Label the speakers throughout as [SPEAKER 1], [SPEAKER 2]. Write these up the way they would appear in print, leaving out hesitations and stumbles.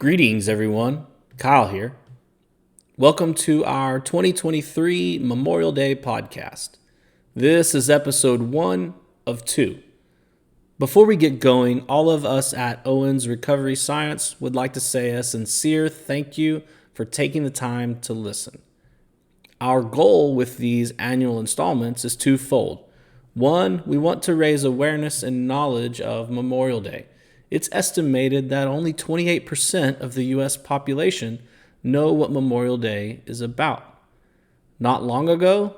[SPEAKER 1] Greetings, everyone. Kyle here. Welcome to our 2023 Memorial Day podcast. This is episode 1 of 2. Before we get going, all of us at Owens Recovery Science would like to say a sincere thank you for taking the time to listen. Our goal with these annual installments is twofold. One, we want to raise awareness and knowledge of Memorial Day. It's estimated that only 28% of the U.S. population know what Memorial Day is about. Not long ago,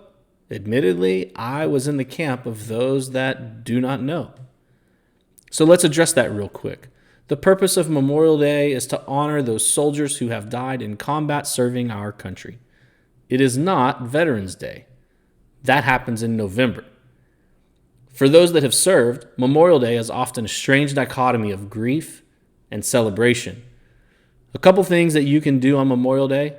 [SPEAKER 1] admittedly, I was in the camp of those that do not know. So let's address that real quick. The purpose of Memorial Day is to honor those soldiers who have died in combat serving our country. It is not Veterans Day. That happens in November. For those that have served, Memorial Day is often a strange dichotomy of grief and celebration. A couple things that you can do on Memorial Day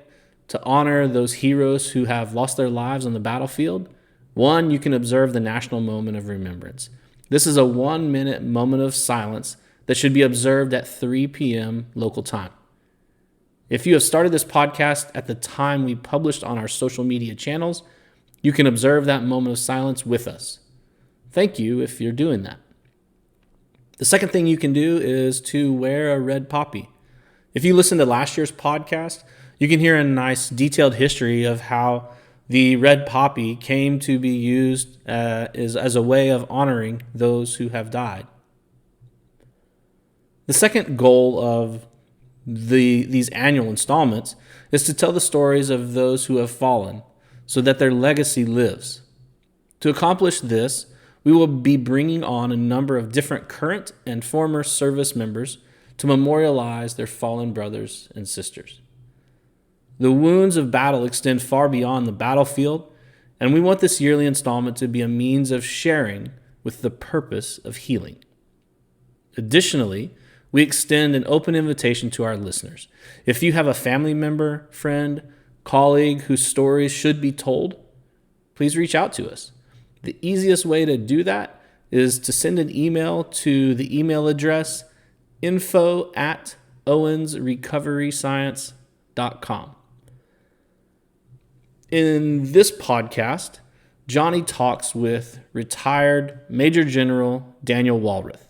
[SPEAKER 1] to honor those heroes who have lost their lives on the battlefield. One, you can observe the National Moment of Remembrance. This is a 1-minute moment of silence that should be observed at 3 p.m. local time. If you have started this podcast at the time we published on our social media channels, you can observe that moment of silence with us. Thank you if you're doing that. The second thing you can do is to wear a red poppy. If you listen to last year's podcast, you can hear a nice detailed history of how the red poppy came to be used as a way of honoring those who have died. The second goal of these annual installments is to tell the stories of those who have fallen so that their legacy lives. To accomplish this, we will be bringing on a number of different current and former service members to memorialize their fallen brothers and sisters. The wounds of battle extend far beyond the battlefield, and we want this yearly installment to be a means of sharing with the purpose of healing. Additionally, we extend an open invitation to our listeners. If you have a family member, friend, colleague whose stories should be told, please reach out to us. The easiest way to do that is to send an email to the email address info@owensrecoveryscience.com. In this podcast, Johnny talks with retired Major General Daniel Walrath.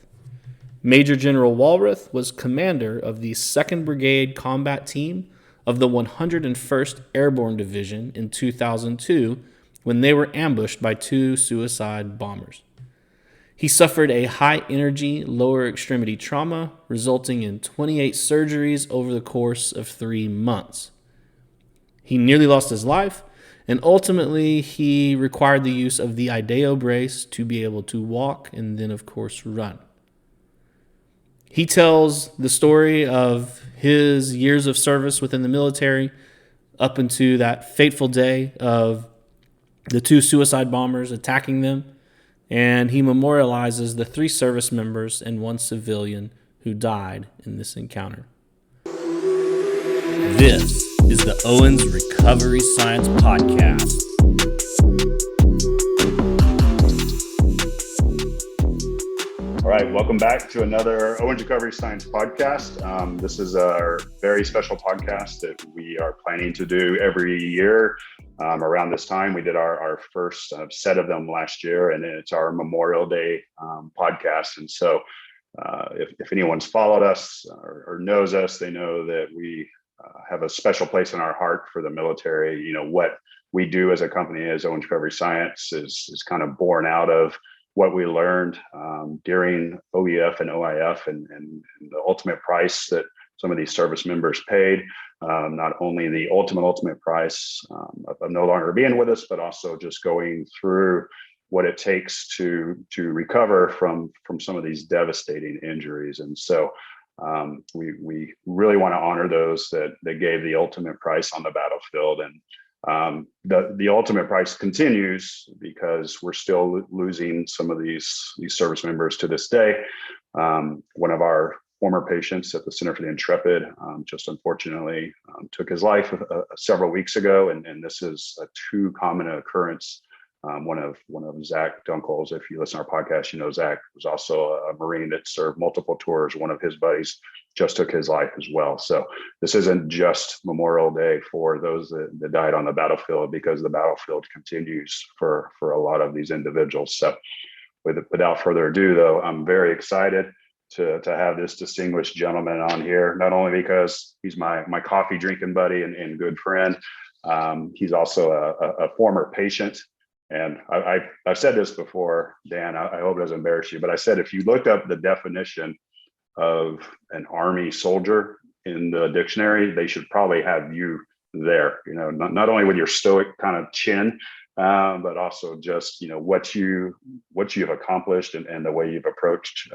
[SPEAKER 1] Major General Walrath was commander of the 2nd Brigade Combat Team of the 101st Airborne Division in 2002 when they were ambushed by 2 suicide bombers. He suffered a high-energy lower extremity trauma, resulting in 28 surgeries over the course of 3 months. He nearly lost his life, and ultimately he required the use of the IDEO brace to be able to walk and then, of course, run. He tells the story of his years of service within the military up into that fateful day of the 2 suicide bombers attacking them, and he memorializes the 3 service members and 1 civilian who died in this encounter. This is the Owens Recovery Science Podcast.
[SPEAKER 2] All right, welcome back to another Owens Recovery Science podcast. This is our very special podcast that we are planning to do every year. Around this time, we did our first set of them last year, and it's our Memorial Day podcast. And so if anyone's followed us or knows us, they know that we have a special place in our heart for the military. You know, what we do as a company, as Owens Recovery Science, is kind of born out of what we learned during OEF and OIF and the ultimate price that some of these service members paid. Not only the ultimate price of no longer being with us, but also just going through what it takes to recover from some of these devastating injuries. And so we really want to honor those that gave the ultimate price on the battlefield. And the ultimate price continues because we're still losing some of these service members to this day. One of our former patients at the Center for the Intrepid just unfortunately took his life several weeks ago, and this is a too common an occurrence one of Zach Dunkel's. If you listen to our podcast, you know Zach was also a Marine that served multiple tours. One of his buddies just took his life as well. So this isn't just Memorial Day for those that died on the battlefield, because the battlefield continues for a lot of these individuals. So without further ado, though, I'm very excited to have this distinguished gentleman on here, not only because he's my coffee drinking buddy and good friend. He's also a former patient. And I've said this before, Dan, I hope it doesn't embarrass you, but I said, if you looked up the definition of an Army soldier in the dictionary, they should probably have you there, not only with your stoic kind of chin, but also just, what you've accomplished and the way you've approached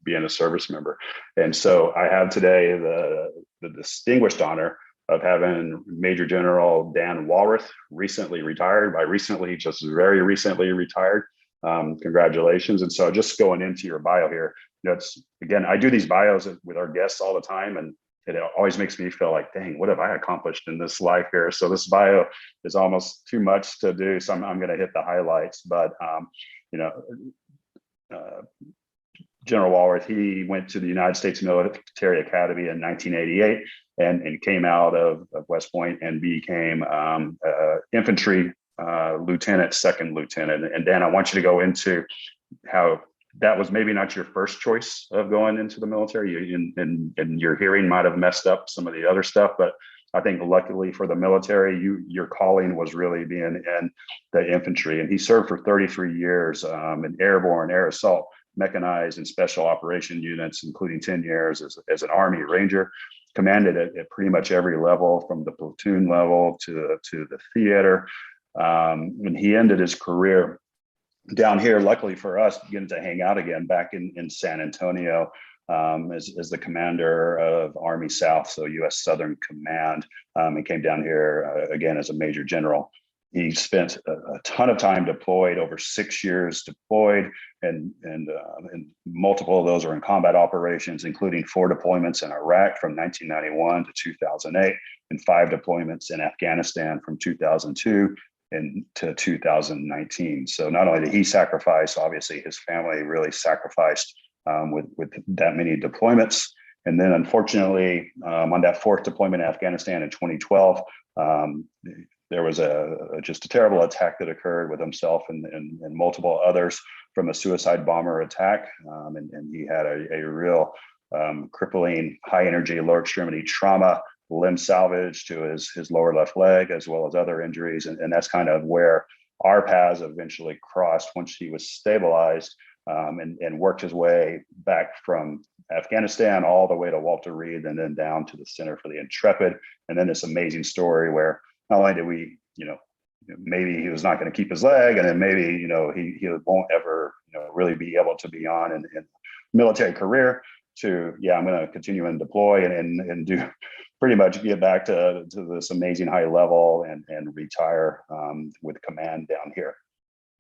[SPEAKER 2] being a service member. And so I have today the distinguished honor of having Major General Dan Walrath, recently retired. By recently, just very recently retired. Congratulations. And so just going into your bio here, again, I do these bios with our guests all the time, and it always makes me feel like, dang, what have I accomplished in this life here? So this bio is almost too much to do. So I'm going to hit the highlights. But, General Walrath, he went to the United States Military Academy in 1988 and came out of West Point and became infantry lieutenant, second lieutenant. And Dan, I want you to go into how that was maybe not your first choice of going into the military, and your hearing might have messed up some of the other stuff, but I think luckily for the military, your calling was really being in the infantry. And he served for 33 years in airborne, air assault, mechanized and special operation units, including 10 years as an Army Ranger, commanded at pretty much every level, from the platoon level to the theater. When he ended his career down here, luckily for us, beginning to hang out again back in San Antonio as the commander of Army South, so U.S. Southern Command, and came down here again as a Major General. He spent a ton of time deployed, over 6 years deployed, and multiple of those are in combat operations, including 4 deployments in Iraq from 1991 to 2008, and 5 deployments in Afghanistan from 2002 to 2019. So not only did he sacrifice, obviously his family really sacrificed with that many deployments. And then unfortunately, on that 4th deployment in Afghanistan in 2012, there was just a terrible attack that occurred with himself and multiple others from a suicide bomber attack. And he had a real crippling high energy, lower extremity trauma, limb salvage to his lower left leg, as well as other injuries. And that's kind of where our paths eventually crossed once he was stabilized and worked his way back from Afghanistan all the way to Walter Reed and then down to the Center for the Intrepid. And then this amazing story where not only did we, maybe he was not going to keep his leg, and then maybe, he won't ever, really be able to be on in military career to, I'm going to continue and deploy and do pretty much get back to this amazing high level and retire with command down here.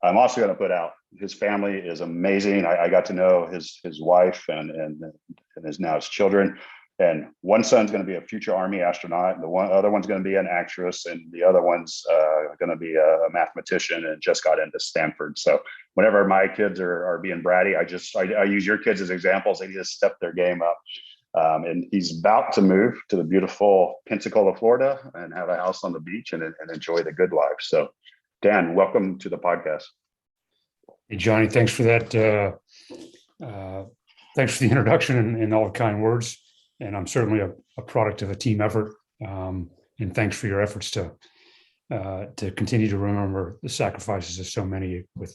[SPEAKER 2] I'm also going to put out his family is amazing. I got to know his wife and now his children. And one son's going to be a future Army astronaut, and the other one's going to be an actress, and the other one's going to be a mathematician and just got into Stanford. So whenever my kids are being bratty, I use your kids as examples. They need to step their game up. And he's about to move to the beautiful Pensacola, Florida, and have a house on the beach and enjoy the good life. So, Dan, welcome to the podcast.
[SPEAKER 3] Hey, Johnny, thanks for that. Thanks for the introduction and all the kind words. And I'm certainly a product of a team effort. And thanks for your efforts to continue to remember the sacrifices of so many with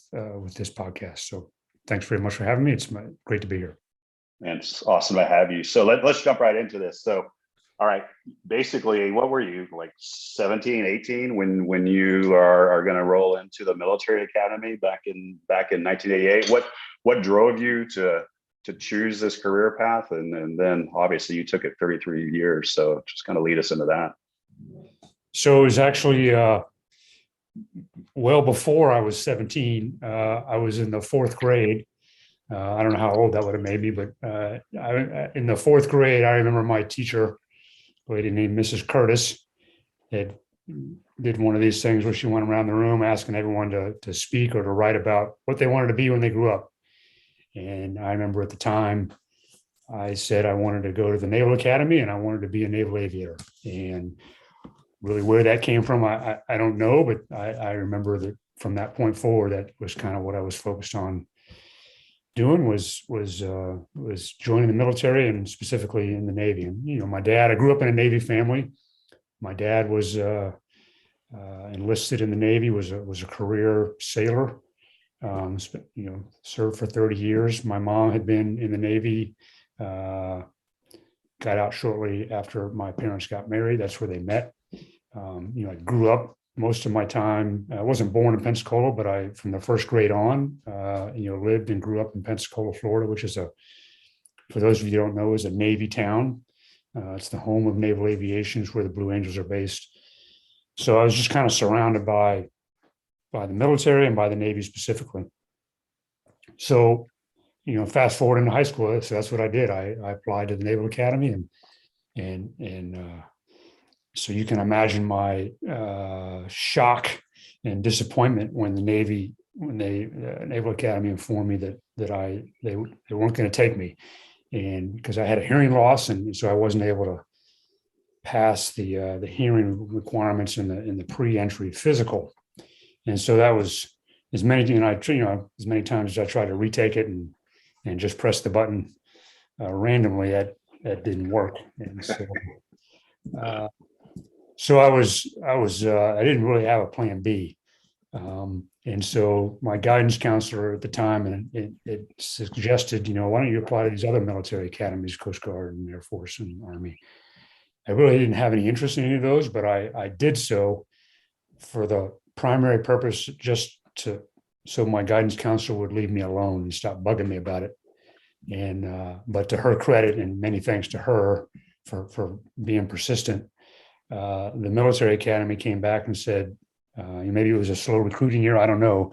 [SPEAKER 3] this podcast. So thanks very much for having me. It's great to be here.
[SPEAKER 2] And it's awesome to have you. So let's jump right into this. So, all right, basically, what were you, like 17, 18 when you are going to roll into the military academy back in 1988? What drove you to choose this career path? And then obviously you took it 33 years. So just kind of lead us into that.
[SPEAKER 3] So it was actually well before I was 17. I was in the 4th grade. I don't know how old that would have made me, but in the 4th grade, I remember my teacher, a lady named Mrs. Curtis, had did one of these things where she went around the room asking everyone to speak or to write about what they wanted to be when they grew up. And I remember at the time, I said I wanted to go to the Naval Academy and I wanted to be a naval aviator. And really where that came from, I don't know, but I remember that from that point forward, that was kind of what I was focused on doing was joining the military, and specifically in the Navy. And, my dad, I grew up in a Navy family. My dad was enlisted in the Navy, was a career sailor, served for 30 years. My mom had been in the Navy, got out shortly after my parents got married. That's where they met. I grew up most of my time. I wasn't born in Pensacola, but from the first grade on, lived and grew up in Pensacola, Florida, which is for those of you who don't know, is a Navy town. It's the home of naval aviation, where the Blue Angels are based. So I was just kind of surrounded by the military and by the Navy specifically. So, fast forward into high school, so that's what I did. I applied to the Naval Academy, and so you can imagine my shock and disappointment when the Naval Academy informed me that they weren't going to take me, and because I had a hearing loss, and so I wasn't able to pass the hearing requirements in the pre-entry physical. And so that was as many times as I tried to retake it and just press the button randomly, that didn't work. And so I didn't really have a plan B. And so my guidance counselor at the time, and it suggested, why don't you apply to these other military academies, Coast Guard and Air Force and Army. I really didn't have any interest in any of those, but I did so for the primary purpose, so my guidance counselor would leave me alone and stop bugging me about it. And but to her credit, and many thanks to her for being persistent, the military academy came back and said, maybe it was a slow recruiting year, I don't know,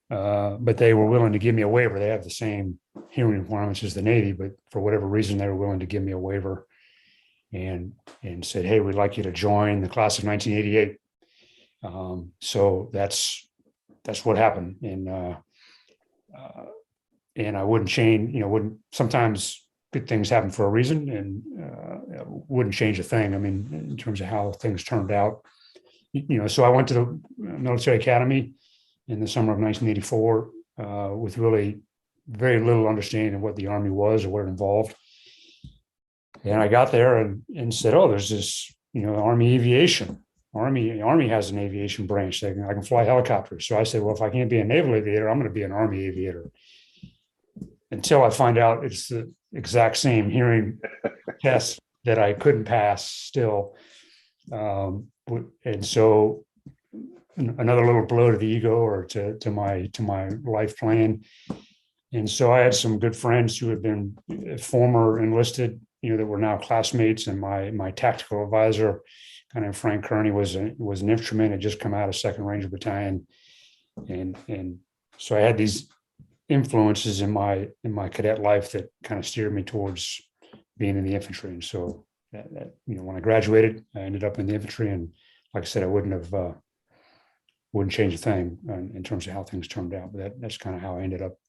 [SPEAKER 3] but they were willing to give me a waiver. They have the same hearing requirements as the Navy, but for whatever reason, they were willing to give me a waiver and said, hey, we'd like you to join the class of 1988. So that's what happened. And I wouldn't change, sometimes good things happen for a reason, and wouldn't change a thing. I mean, in terms of how things turned out, so I went to the military academy in the summer of 1984 with really very little understanding of what the Army was or what it involved. And I got there and said, oh, there's this, Army aviation. Army has an aviation branch. I can fly helicopters. So I said, well, if I can't be a naval aviator, I'm going to be an Army aviator. Until I find out it's the exact same hearing test that I couldn't pass still. And so another little blow to the ego, or to my life plan. And so I had some good friends who had been former enlisted, that were now classmates, and my tactical advisor, kind of Frank Kearney, was an infantryman, had just come out of Second Ranger Battalion, and so I had these influences in my cadet life that kind of steered me towards being in the infantry. And so when I graduated, I ended up in the infantry, and like I said, I wouldn't change a thing in terms of how things turned out, but that's kind of how I ended up.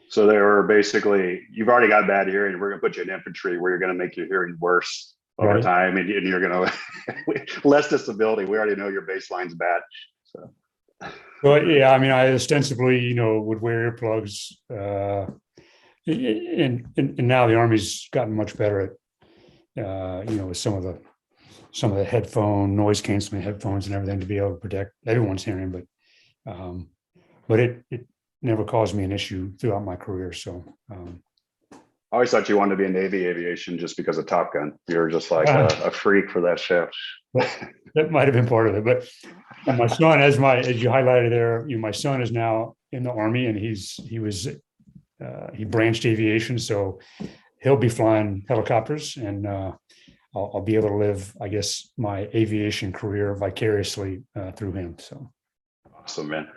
[SPEAKER 2] So they were basically, you've already got bad hearing, we're going to put you in infantry where you're going to make your hearing worse over time, and you're going to less disability. We already know your baseline's bad. So.
[SPEAKER 3] Well, yeah, I mean, I ostensibly, would wear earplugs, and now the Army's gotten much better at, with some of the headphone noise canceling headphones and everything to be able to protect everyone's hearing, but it never caused me an issue throughout my career. So
[SPEAKER 2] I always thought you wanted to be in Navy aviation just because of Top Gun. You're just like a freak for that show.
[SPEAKER 3] That might have been part of it. But my son, as you highlighted there, my son is now in the Army, and he branched aviation, so he'll be flying helicopters, and I'll be able to live, I guess, my aviation career vicariously through him. So
[SPEAKER 2] awesome, man.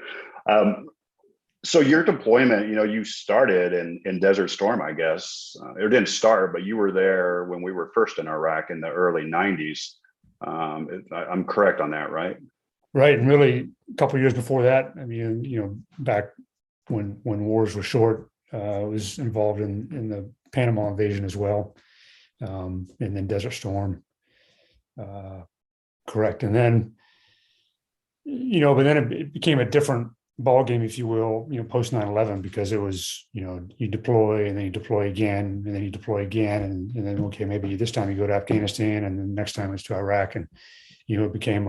[SPEAKER 2] So your deployment, you started in Desert Storm, I guess. It didn't start, but you were there when we were first in Iraq in the early 90s. I'm correct on that, right?
[SPEAKER 3] Right. And really, a couple of years before that, I mean, back when wars were short, I was involved in the Panama invasion as well, and then Desert Storm. Correct. And then, but then it became a different ball game, if you will, post 9/11, because it was, you deploy and then you deploy again and then you deploy again. And then, okay, maybe this time you go to Afghanistan and then next time it's to Iraq. And, it became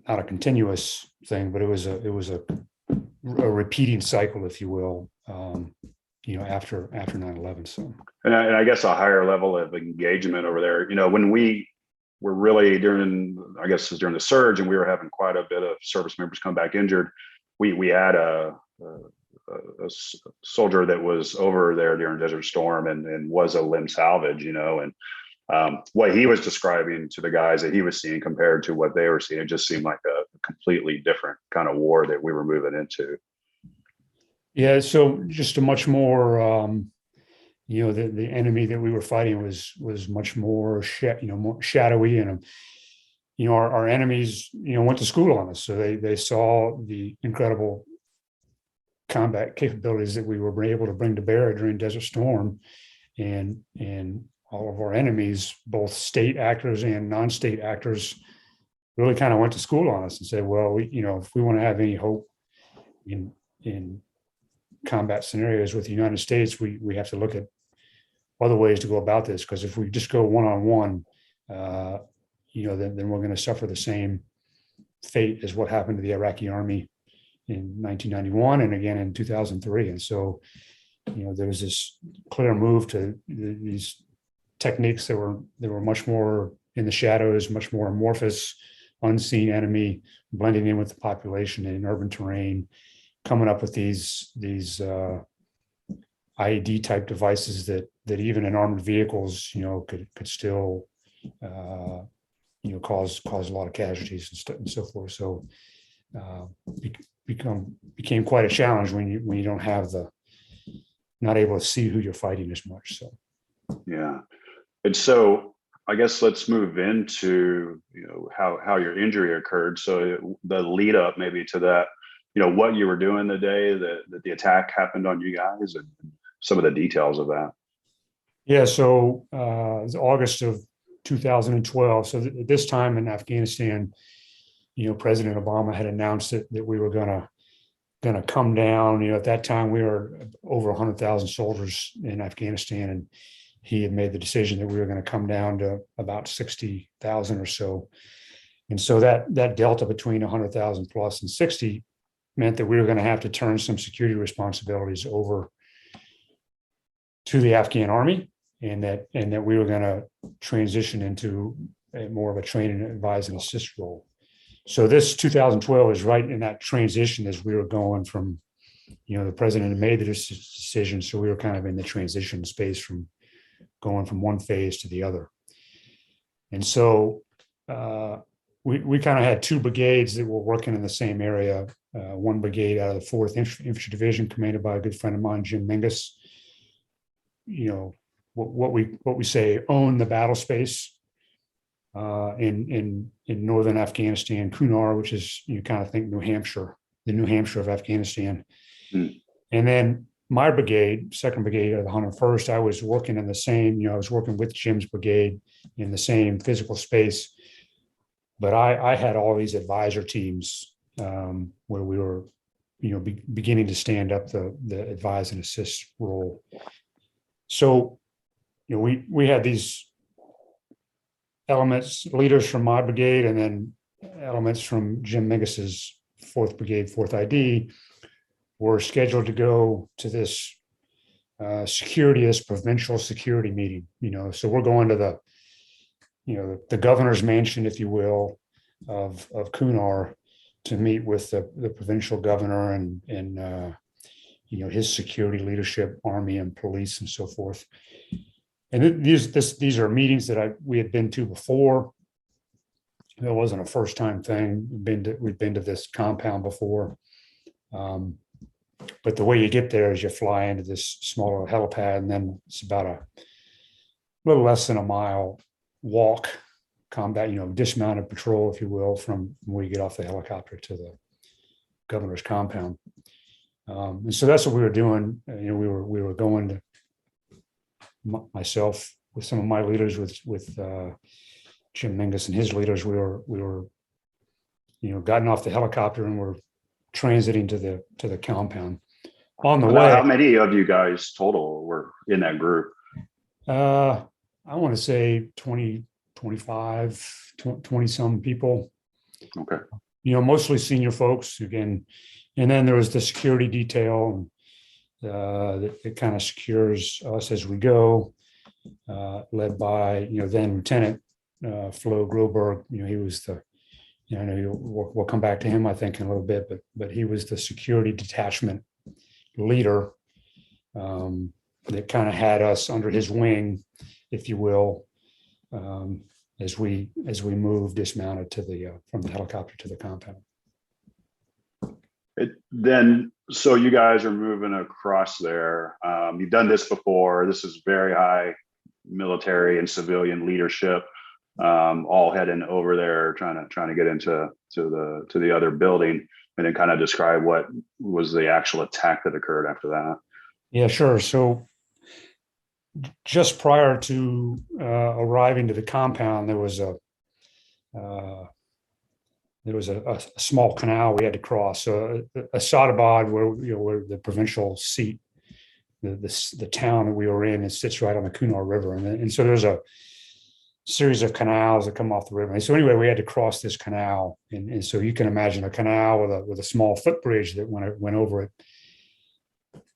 [SPEAKER 3] not a continuous thing, but it was a repeating cycle, if you will, after 9/11. So,
[SPEAKER 2] and I guess a higher level of engagement over there. When we were really during the surge, and we were having quite a bit of service members come back injured. We had a soldier that was over there during Desert Storm and was a limb salvage, and what he was describing to the guys that he was seeing compared to what they were seeing, it just seemed like a completely different kind of war that we were moving into.
[SPEAKER 3] Yeah, so just a much more, the enemy that we were fighting was much more, more shadowy, and our enemies, went to school on us, so they saw the incredible combat capabilities that we were able to bring to bear during Desert Storm, and all of our enemies, both state actors and non-state actors, really kind of went to school on us and said, well, if we want to have any hope in combat scenarios with the United States, we have to look at other ways to go about this, because if we just go one-on-one, then we're going to suffer the same fate as what happened to the Iraqi army in 1991 and again in 2003. And so, there was this clear move to these techniques that were much more in the shadows, much more amorphous, unseen enemy, blending in with the population in urban terrain, coming up with these IED type devices that even in armored vehicles, could still cause a lot of casualties and so forth. So became quite a challenge when you don't have not able to see who you're fighting as much. So
[SPEAKER 2] yeah. And so I guess let's move into how your injury occurred. So the lead up maybe to that, what you were doing the day that the attack happened on you guys, and some of the details of that.
[SPEAKER 3] Yeah, so it was August of 2012. So at this time in Afghanistan, President Obama had announced that we were going to come down. At that time we were over 100,000 soldiers in Afghanistan, and he had made the decision that we were going to come down to about 60,000 or so. And so that delta between 100,000 plus and 60 meant that we were going to have to turn some security responsibilities over to the Afghan army, and that we were going to transition into more of a train and advise and assist role. So this 2012 is right in that transition as we were going from, the president had made the decision. So we were kind of in the transition space from going from one phase to the other. And so we kind of had two brigades that were working in the same area. One brigade out of the 4th Infantry Division, commanded by a good friend of mine, Jim Mingus. What we say, own the battle space in northern Afghanistan, Kunar, which is, you kind of think New Hampshire, the New Hampshire of Afghanistan. Mm. And then my brigade, 2nd Brigade of the 101st, I was working in the same, I was working with Jim's brigade in the same physical space, but I had all these advisor teams where we were, beginning to stand up the advise and assist role. So, we had these elements, leaders from my brigade, and then elements from Jim Mingus's 4th Brigade, 4th ID, were scheduled to go to this provincial security meeting. So we're going to the governor's mansion, if you will, of Kunar, to meet with the provincial governor and his security leadership, army and police and so forth. And these are meetings that we had been to before. It wasn't a first time thing. We'd been to this compound before. But the way you get there is you fly into this smaller helipad, and then it's about little less than a mile walk, combat, dismounted patrol, if you will, from when we get off the helicopter to the governor's compound. And so that's what we were doing. We were going to myself with some of my leaders, with Jim Mingus and his leaders. We were gotten off the helicopter and we're transiting to the compound. On the way,
[SPEAKER 2] how many of you guys total were in that group?
[SPEAKER 3] I want to say 20, 25, 20 some people.
[SPEAKER 2] Okay.
[SPEAKER 3] Mostly senior folks again. And then there was the security detail that kind of secures us as we go, led by, then Lieutenant Flo Groberg. He was the, I know we'll come back to him, I think, in a little bit, but he was the security detachment leader that kind of had us under his wing, if you will, as we moved dismounted from the helicopter to the compound.
[SPEAKER 2] So you guys are moving across there. You've done this before. This is very high military and civilian leadership, all heading over there, trying to get into the other building, and then kind of describe what was the actual attack that occurred after that.
[SPEAKER 3] Yeah, sure. So just prior to arriving to the compound, there was a small canal we had to cross. So Asadabad, where the provincial seat, the town that we were in, it sits right on the Kunar River, and so there's a series of canals that come off the river. And so anyway, we had to cross this canal, and so you can imagine a canal with a small footbridge that went over it,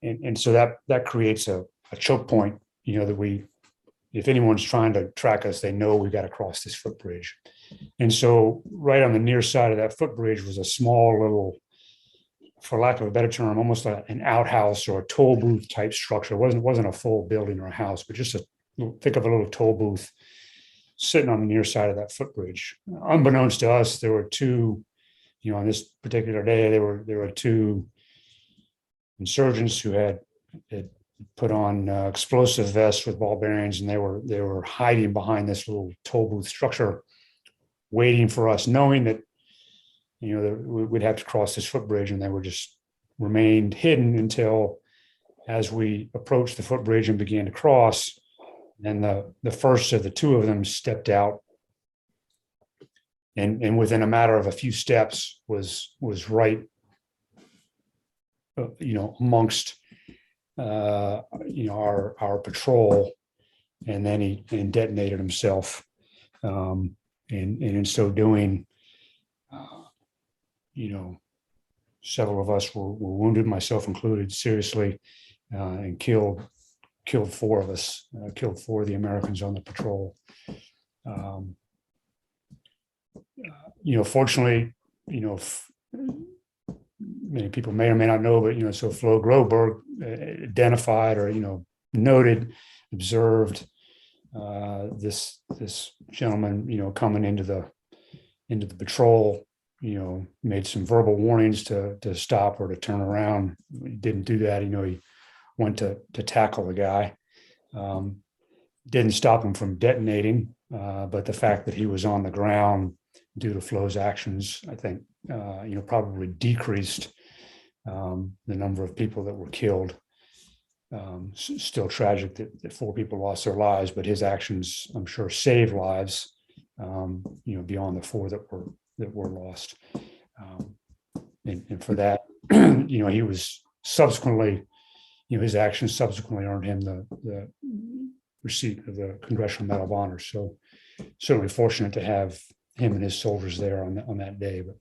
[SPEAKER 3] and so that creates a choke point. That if anyone's trying to track us, they know we got to cross this footbridge. And so right on the near side of that footbridge was a small little, for lack of a better term, almost like an outhouse or a toll booth type structure. It wasn't a full building or a house, but just think of a little toll booth sitting on the near side of that footbridge. Unbeknownst to us, there were two, on this particular day, there were two insurgents who had put on explosive vests with ball bearings, and they were hiding behind this little toll booth structure, waiting for us, knowing that we'd have to cross this footbridge, and they were just remained hidden until, as we approached the footbridge and began to cross, and the first of the two of them stepped out, and within a matter of a few steps was right amongst our patrol, and then he detonated himself, and in so doing, several of us were wounded, myself included, seriously, and killed four of us, killed four of the Americans on the patrol. Fortunately, many people may or may not know, but so Flo Groberg identified or noted, observed this gentleman coming into the patrol, made some verbal warnings to stop or to turn around. He didn't do that. He went to tackle the guy. Didn't stop him from detonating, but the fact that he was on the ground due to Flo's actions, I think, probably decreased the number of people that were killed. Still tragic that four people lost their lives, but his actions, I'm sure, saved lives, beyond the four that were lost. And for that, he was subsequently, his actions subsequently earned him the receipt of the Congressional Medal of Honor. So certainly fortunate to have him and his soldiers there on that day. But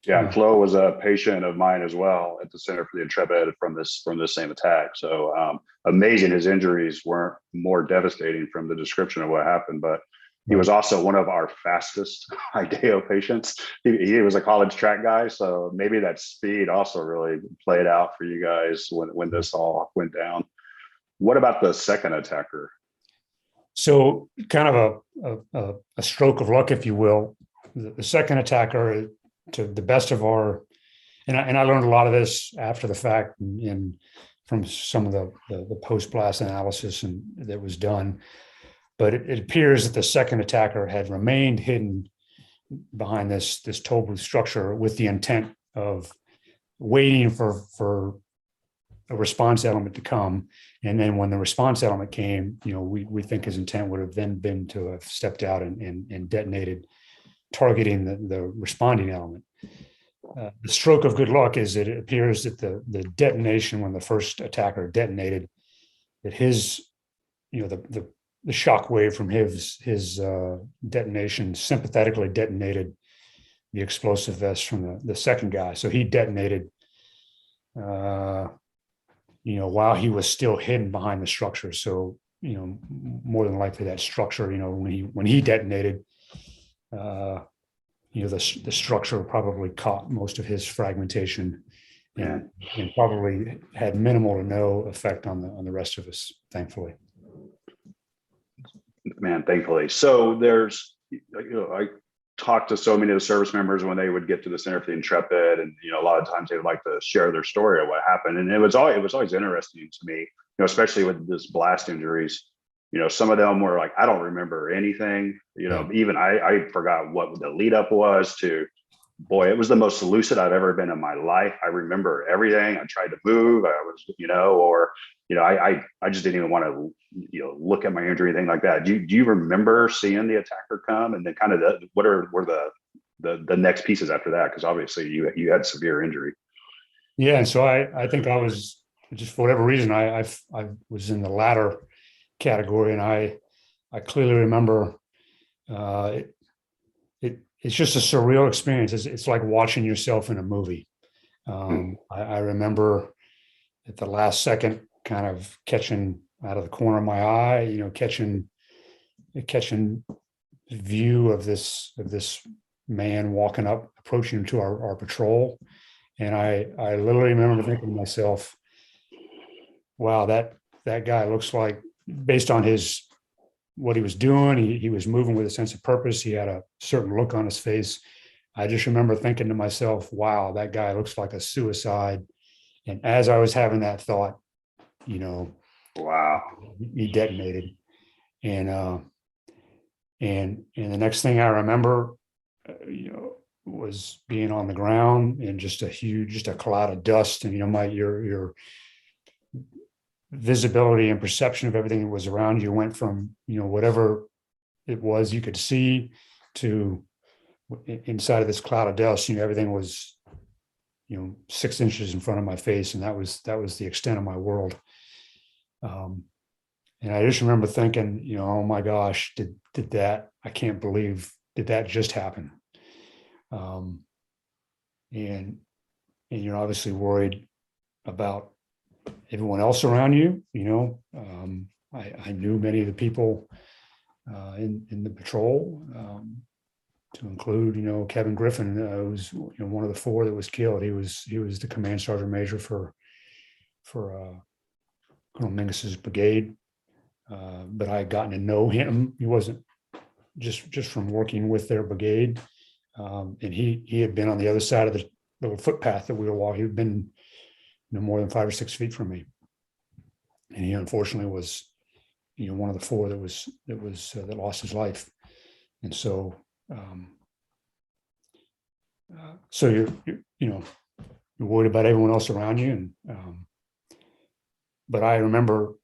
[SPEAKER 2] yeah, and Flo was a patient of mine as well at the Center for the Intrepid from this same attack. So amazing, his injuries weren't more devastating from the description of what happened, but he was also one of our fastest IDEO patients. He was a college track guy, so maybe that speed also really played out for you guys when this all went down. What about the second attacker?
[SPEAKER 3] So kind of a stroke of luck, if you will. The second attacker, to the best of our, and I learned a lot of this after the fact, and from some of the post-blast analysis that was done. But it appears that the second attacker had remained hidden behind this toll booth structure with the intent of waiting for a response element to come. And then when the response element came, we think his intent would have then been to have stepped out and detonated, targeting the responding element. The stroke of good luck is that it appears that the detonation, when the first attacker detonated, that his, the shock wave from his detonation sympathetically detonated the explosive vest from the second guy. So he detonated, while he was still hidden behind the structure. So, more than likely that structure, when he detonated, the structure probably caught most of his fragmentation and probably had minimal to no effect on the rest of us, thankfully.
[SPEAKER 2] Man, thankfully. So there's, I talked to so many of the service members when they would get to the Center for the Intrepid, and a lot of times they would like to share their story of what happened, and it was always interesting to me, especially with this blast injuries. Some of them were like, I don't remember anything. Even I forgot what the lead up was to. Boy, it was the most lucid I've ever been in my life. I remember everything. I tried to move. I was, I just didn't even want to, look at my injury, anything like that. Do you remember seeing the attacker come, and then kind of what were the next pieces after that? Because obviously you had severe injury.
[SPEAKER 3] Yeah, and so I think I was, just for whatever reason, I was in the latter category, and I clearly remember it's just a surreal experience. It's like watching yourself in a movie. I remember at the last second kind of catching out of the corner of my eye, catching view of this man walking up, approaching to our patrol. And I literally remember thinking to myself, wow, that guy looks like, based on what he was doing, he was moving with a sense of purpose. He had a certain look on his face. I just remember thinking to myself, wow, that guy looks like a suicide. And as I was having that thought,
[SPEAKER 2] wow,
[SPEAKER 3] he detonated. And the next thing I remember, was being on the ground and just a cloud of dust. And, your visibility and perception of everything that was around you went from, whatever it was you could see to inside of this cloud of dust. Everything was, 6 inches in front of my face. And that was the extent of my world. And I just remember thinking, oh my gosh, did that, I can't believe, did that just happen? And you're obviously worried about everyone else around you. I knew many of the people in the patrol, to include, Kevin Griffin, who's one of the 4 that was killed. He was the command sergeant major for Colonel Mingus's brigade. But I had gotten to know him. He wasn't just from working with their brigade. And he had been on the other side of the little footpath that we were walking. He'd been more than 5 or 6 feet from me. And he unfortunately was, one of the 4 that lost his life. And so, so you're worried about everyone else around you. And, but I remember,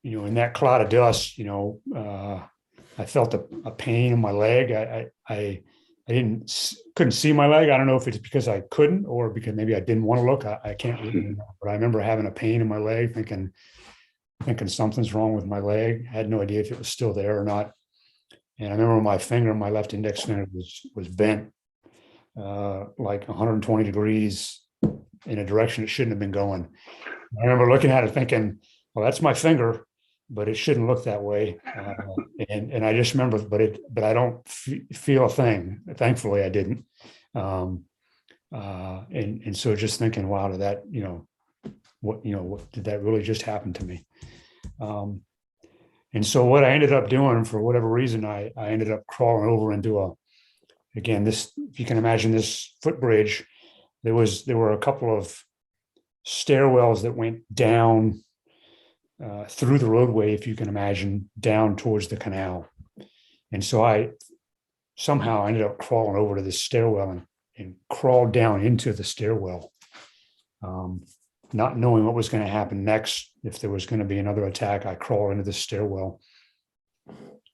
[SPEAKER 3] in that cloud of dust, I felt a pain in my leg. I couldn't see my leg. I don't know if it's because I couldn't or because maybe I didn't want to look. I can't really remember. But I remember having a pain in my leg, thinking something's wrong with my leg. I had no idea if it was still there or not. And I remember my left index finger was bent like 120 degrees in a direction it shouldn't have been going. I remember looking at it thinking, well, that's my finger, but it shouldn't look that way. And I just remember, but I don't feel a thing. Thankfully, I didn't. And so just thinking, wow, did that, what did that really just happen to me? And so what I ended up doing, for whatever reason, I ended up crawling over into again, this, if you can imagine this footbridge, there were a couple of stairwells that went down through the roadway, if you can imagine, down towards the canal. And so I somehow ended up crawling over to this stairwell and crawled down into the stairwell, not knowing what was going to happen next. If there was going to be another attack, I crawled into the stairwell.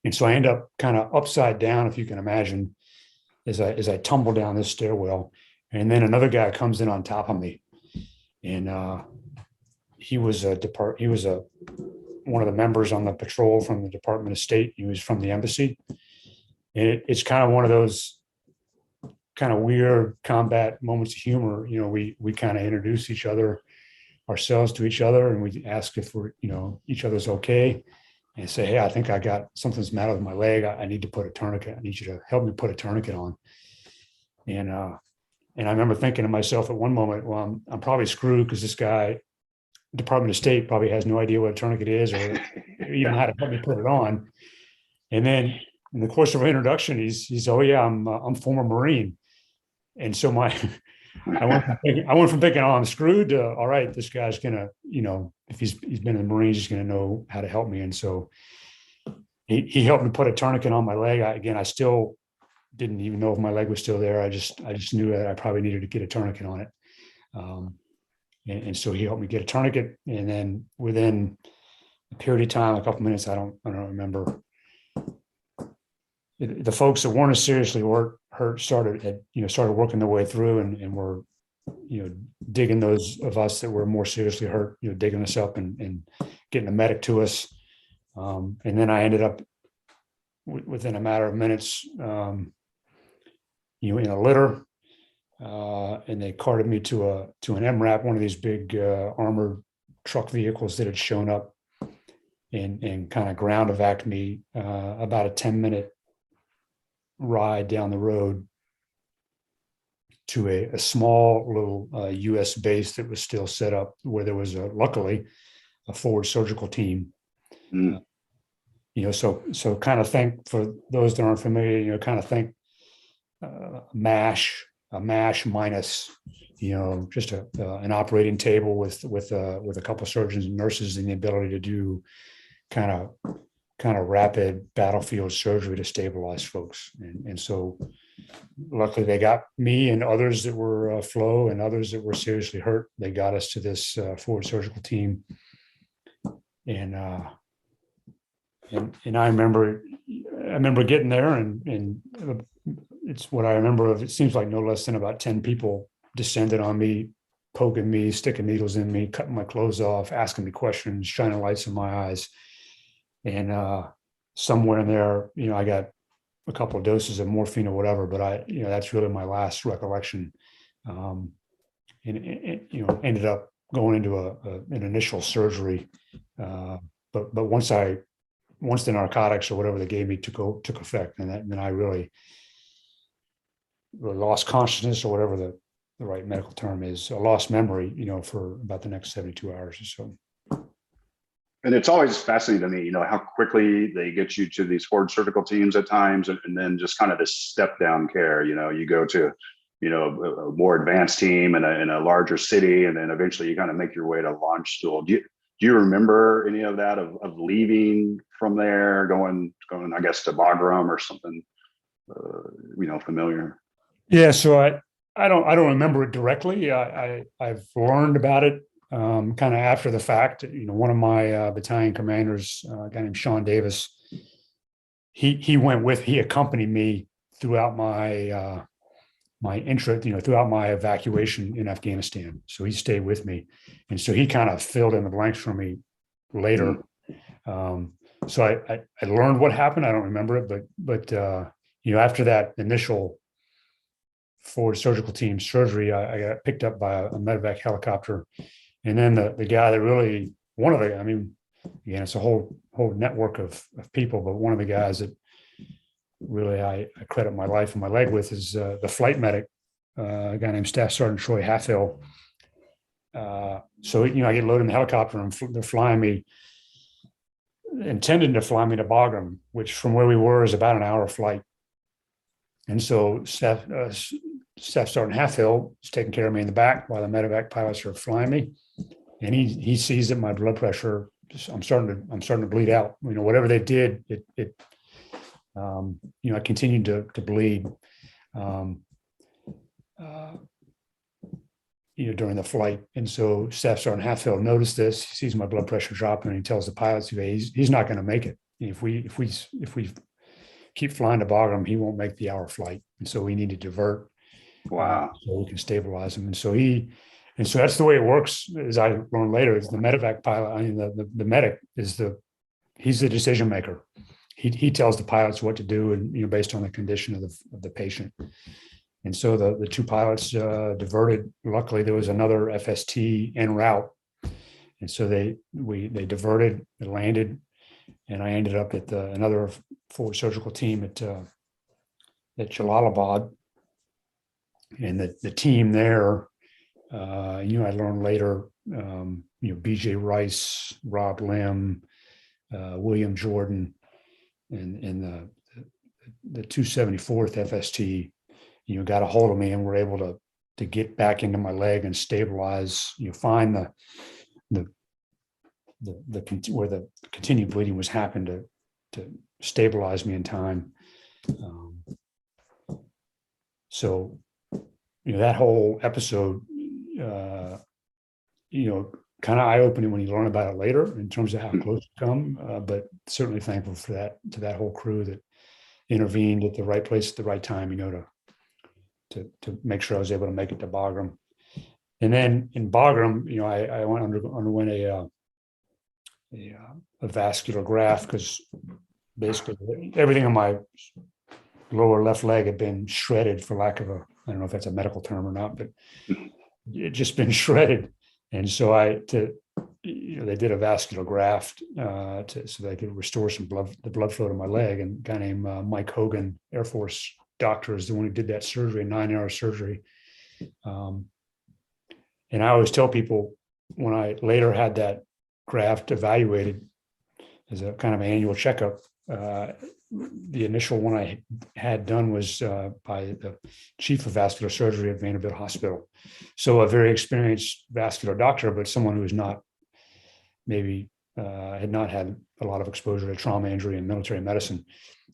[SPEAKER 3] And so I end up kind of upside down, if you can imagine, as I tumble down this stairwell. And then another guy comes in on top of me. And he was one of the members on the patrol from the Department of State. He was from the embassy. And it's kind of one of those kind of weird combat moments of humor. We kind of introduce ourselves to each other, and we ask if we're, each other's okay, and say, hey, I think I got something's matter with my leg. I need to put a tourniquet. I need you to help me put a tourniquet on. And I remember thinking to myself at one moment, well, I'm probably screwed because this guy, Department of State, probably has no idea what a tourniquet is or even how to help me put it on. And then in the course of our introduction, he's oh yeah, I'm former Marine. And so I went from thinking, oh, I'm screwed to, all right, this guy's gonna, if he's been in the Marines, he's gonna know how to help me. And so he helped me put a tourniquet on my leg. I still didn't even know if my leg was still there. I just knew that I probably needed to get a tourniquet on it. And so he helped me get a tourniquet. And then within a period of time, a couple minutes, I don't remember, the folks that weren't as seriously hurt started working their way through and were, digging those of us that were more seriously hurt, digging us up and getting a medic to us. And then I ended up within a matter of minutes, in a litter, and they carted me to an MRAP, one of these big armored truck vehicles that had shown up, and kind of ground evac me about a 10-minute ride down the road to a small little U.S. base that was still set up, where there was luckily a forward surgical team. So kind of think, for those that aren't familiar, kind of think a MASH minus, just an operating table with a couple of surgeons and nurses, and the ability to do kind of rapid battlefield surgery to stabilize folks. And so luckily they got me and others that were flow and others that were seriously hurt. They got us to this forward surgical team. And I remember getting there, and it's what I remember of. It seems like no less than about 10 people descended on me, poking me, sticking needles in me, cutting my clothes off, asking me questions, shining lights in my eyes. And somewhere in there, I got a couple of doses of morphine or whatever, but that's really my last recollection. And ended up going into an initial surgery. But once the narcotics or whatever they gave me took effect, and then I really lost consciousness, or whatever the right medical term is, lost memory, for about the next 72 hours or so.
[SPEAKER 2] And it's always fascinating to me, how quickly they get you to these forward surgical teams at times, and then just kind of this step down care. You go to, a more advanced team in a larger city, and then eventually you kind of make your way to launch school. Do you remember any of that, of leaving from there, going, I guess, to Bagram or something, familiar?
[SPEAKER 3] Yeah, so I don't remember it directly. I've learned about it kind of after the fact. One of my battalion commanders, a guy named Sean Davis, he accompanied me throughout my throughout my evacuation in Afghanistan. So he stayed with me, and so he kind of filled in the blanks for me later. So I learned what happened. I don't remember it, but after that initial forward surgical team surgery, I got picked up by a medevac helicopter. And then the guy that really, again, it's a whole network of people, but one of the guys that really I credit my life and my leg with is the flight medic, a guy named Staff Sergeant Troy Halfhill. So, I get loaded in the helicopter, and they're flying me, intended to fly me to Bagram, which from where we were is about an hour flight. And so Staff Sergeant Halfhill is taking care of me in the back while the medevac pilots are flying me, and he sees that my blood pressure, I'm starting to bleed out. Whatever they did, I continued to bleed. During the flight. And so Staff Sergeant Halfhill noticed this, he sees my blood pressure dropping, and he tells the pilots, he's not going to make it. If we keep flying to Bagram, he won't make the hour flight. And so we need to divert.
[SPEAKER 2] Wow.
[SPEAKER 3] So we can stabilize him. And so that's the way it works, as I learned later, is the medevac pilot, the medic he's the decision maker. He tells the pilots what to do, and based on the condition of the patient. And so the two pilots diverted. Luckily, there was another FST en route, and so they diverted, it landed, and I ended up at another forward surgical team at Jalalabad. And the team there, I learned later, BJ Rice, Rob Lim, William Jordan, and the 274th FST. Got a hold of me and were able to get back into my leg and stabilize, find where the continued bleeding was happening to stabilize me in time. So, that whole episode, kind of eye-opening when you learn about it later in terms of how close you come, but certainly thankful for to that whole crew that intervened at the right place at the right time, to make sure I was able to make it to Bagram. And then in Bagram, I underwent a vascular graft, because basically everything on my lower left leg had been shredded, for lack of I don't know if that's a medical term or not, but it just been shredded. And so they did a vascular graft so they could restore the blood flow to my leg. And a guy named Mike Hogan, Air Force doctor, is the one who did that surgery, 9-hour surgery. And I always tell people, when I later had that graft evaluated as a kind of annual checkup, the initial one I had done was by the chief of vascular surgery at Vanderbilt Hospital. So a very experienced vascular doctor, but someone who was not had not had a lot of exposure to trauma, injury, and military medicine.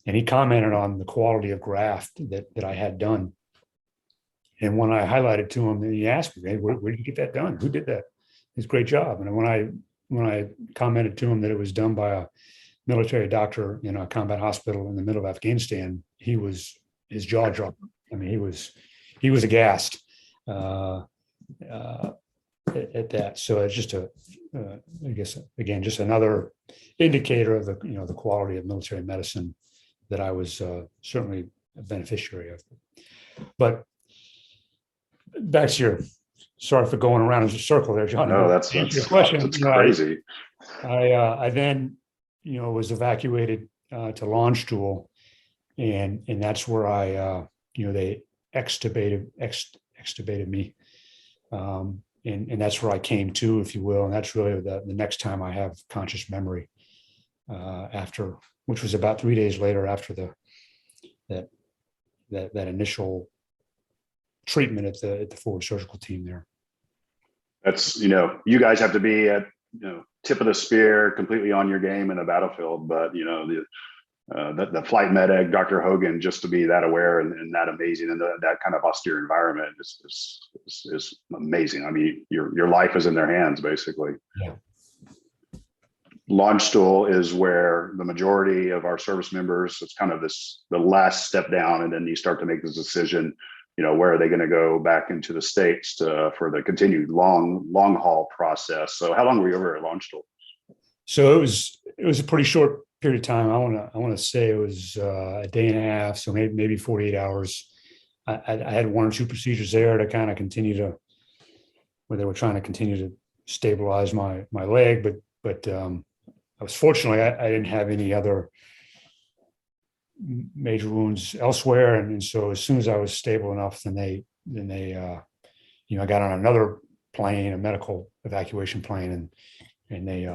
[SPEAKER 3] And he commented on the quality of graft that I had done. And when I highlighted to him, he asked me, "Hey, where did you get that done? Who did that? It's a great job." And when I commented to him that it was done by a military doctor in a combat hospital in the middle of Afghanistan, his jaw dropped. I mean, he was aghast at that. So it's just I guess again, just another indicator of the quality of military medicine that I was certainly a beneficiary of. But back to your, sorry for going around in a circle there, John.
[SPEAKER 2] No, that's your question. That's crazy.
[SPEAKER 3] I then, was evacuated to Landstuhl, and that's where I, they extubated me, and that's where I came to, if you will, and that's really the next time I have conscious memory, after, which was about 3 days later after that initial treatment at the forward surgical team there.
[SPEAKER 2] That's, you guys have to be at tip of the spear, completely on your game in the battlefield, but the flight medic, Dr. Hogan, just to be that aware and that amazing, and that kind of austere environment is amazing. I mean, your life is in their hands, basically.
[SPEAKER 3] Yeah.
[SPEAKER 2] Landstuhl is where the majority of our service members, it's kind of the last step down, and then you start to make this decision, where are they going to go back into the States for the continued long haul process. So how long were you over at Landstuhl?
[SPEAKER 3] So it was a pretty short period of time. I want to say it was a day and a half, so maybe 48 hours. I had one or two procedures there to kind of where they were trying to continue to stabilize my leg, but I was fortunately I didn't have any other major wounds elsewhere, and so as soon as I was stable enough, then they I got on another plane, a medical evacuation plane, and they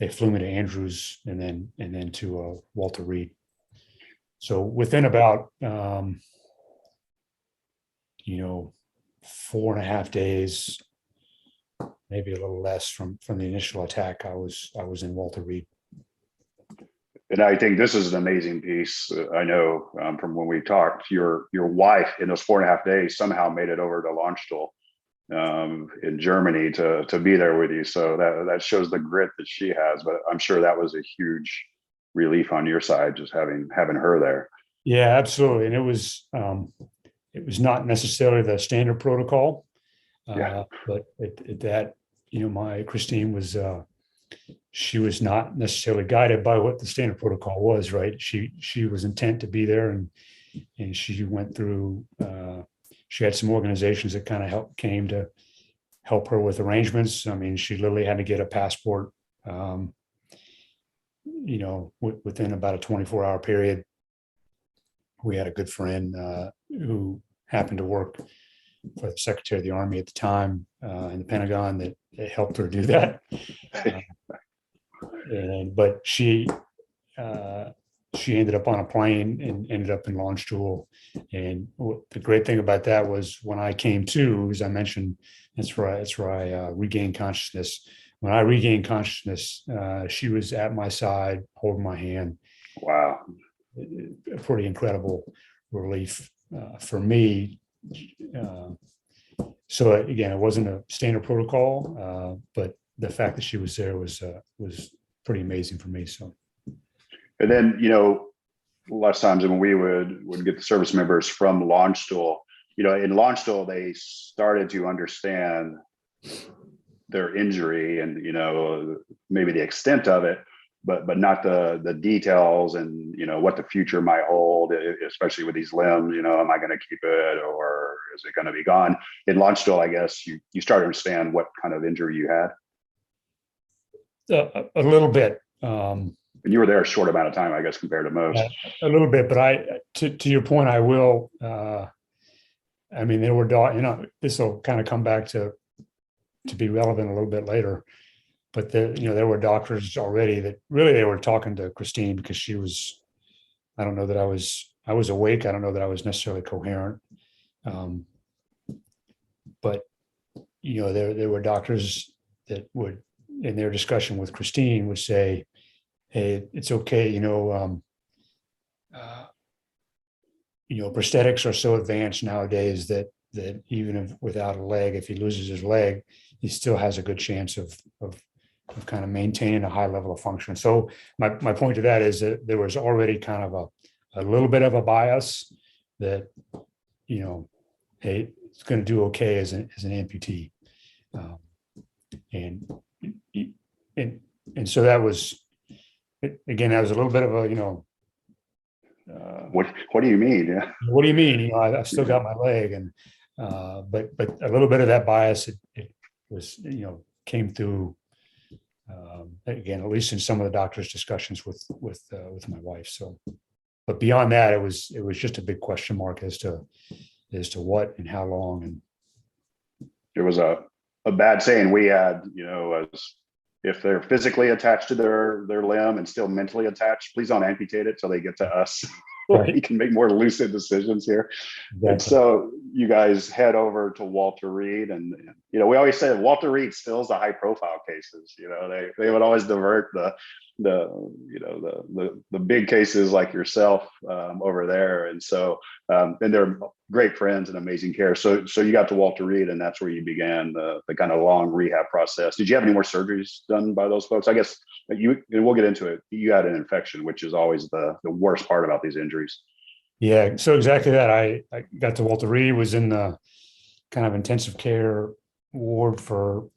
[SPEAKER 3] flew me to Andrews and then to Walter Reed. So within about 4.5 days, maybe a little less from the initial attack, I was in Walter Reed.
[SPEAKER 2] And I think this is an amazing piece. I know from when we talked, your wife in those 4.5 days somehow made it over to Landstuhl in Germany to be there with you. So that shows the grit that she has. But I'm sure that was a huge relief on your side, just having her there.
[SPEAKER 3] Yeah, absolutely. And it was not necessarily the standard protocol, but at that, my Christine was. She was not necessarily guided by what the standard protocol was, right? She was intent to be there, and she went through. She had some organizations that kind of came to help her with arrangements. I mean, she literally had to get a passport, within about a 24-hour period. We had a good friend who happened to work for the Secretary of the Army at the time in the Pentagon that helped her do that. But she ended up on a plane and ended up in Landstuhl. And the great thing about that was when I came to, as I mentioned, that's where I regained consciousness. When I regained consciousness, she was at my side, holding my hand.
[SPEAKER 2] Wow.
[SPEAKER 3] A pretty incredible relief for me. So again, it wasn't a standard protocol, but the fact that she was there was pretty amazing for me. So,
[SPEAKER 2] and then a lot of times when we would get the service members from Landstuhl, in Landstuhl they started to understand their injury and maybe the extent of it, but not the details and what the future might hold, especially with these limbs. Am I going to keep it or is it going to be gone? In Landstuhl, I guess you start to understand what kind of injury you had.
[SPEAKER 3] A little bit.
[SPEAKER 2] And you were there a short amount of time, I guess, compared to most.
[SPEAKER 3] A little bit, but to your point, I will. I mean, there were this will kind of come back to be relevant a little bit later. But there were doctors already that really they were talking to Christine because she was. I don't know that I was awake. I don't know that I was necessarily coherent. But there were doctors that would, in their discussion with Christine, would say, "Hey, it's okay. Prosthetics are so advanced nowadays that even without a leg, if he loses his leg, he still has a good chance of kind of maintaining a high level of function." So my point to that is that there was already kind of a little bit of a bias that, hey, it's going to do okay as an amputee. And so that was, again, that was a little bit of a,
[SPEAKER 2] what do you mean? Yeah.
[SPEAKER 3] What do you mean? I still got my leg, and but a little bit of that bias, it was, came through, again, at least in some of the doctor's discussions with my wife. So, but beyond that, it was just a big question mark as to what and how long. And
[SPEAKER 2] it was a bad saying we had, as if they're physically attached to their limb and still mentally attached, please don't amputate it till they get to us. Right. We can make more lucid decisions here. Exactly. And so you guys head over to Walter Reed, and we always say Walter Reed stills the high profile cases. They would always divert the big cases like yourself over there, and so and they're great friends and amazing care. So you got to Walter Reed, and that's where you began the kind of long rehab process. Did you have any more surgeries done by those folks? I guess and we'll get into it. You had an infection, which is always the worst part about these injuries.
[SPEAKER 3] Yeah, so exactly that. I got to Walter Reed, was in the kind of intensive care ward for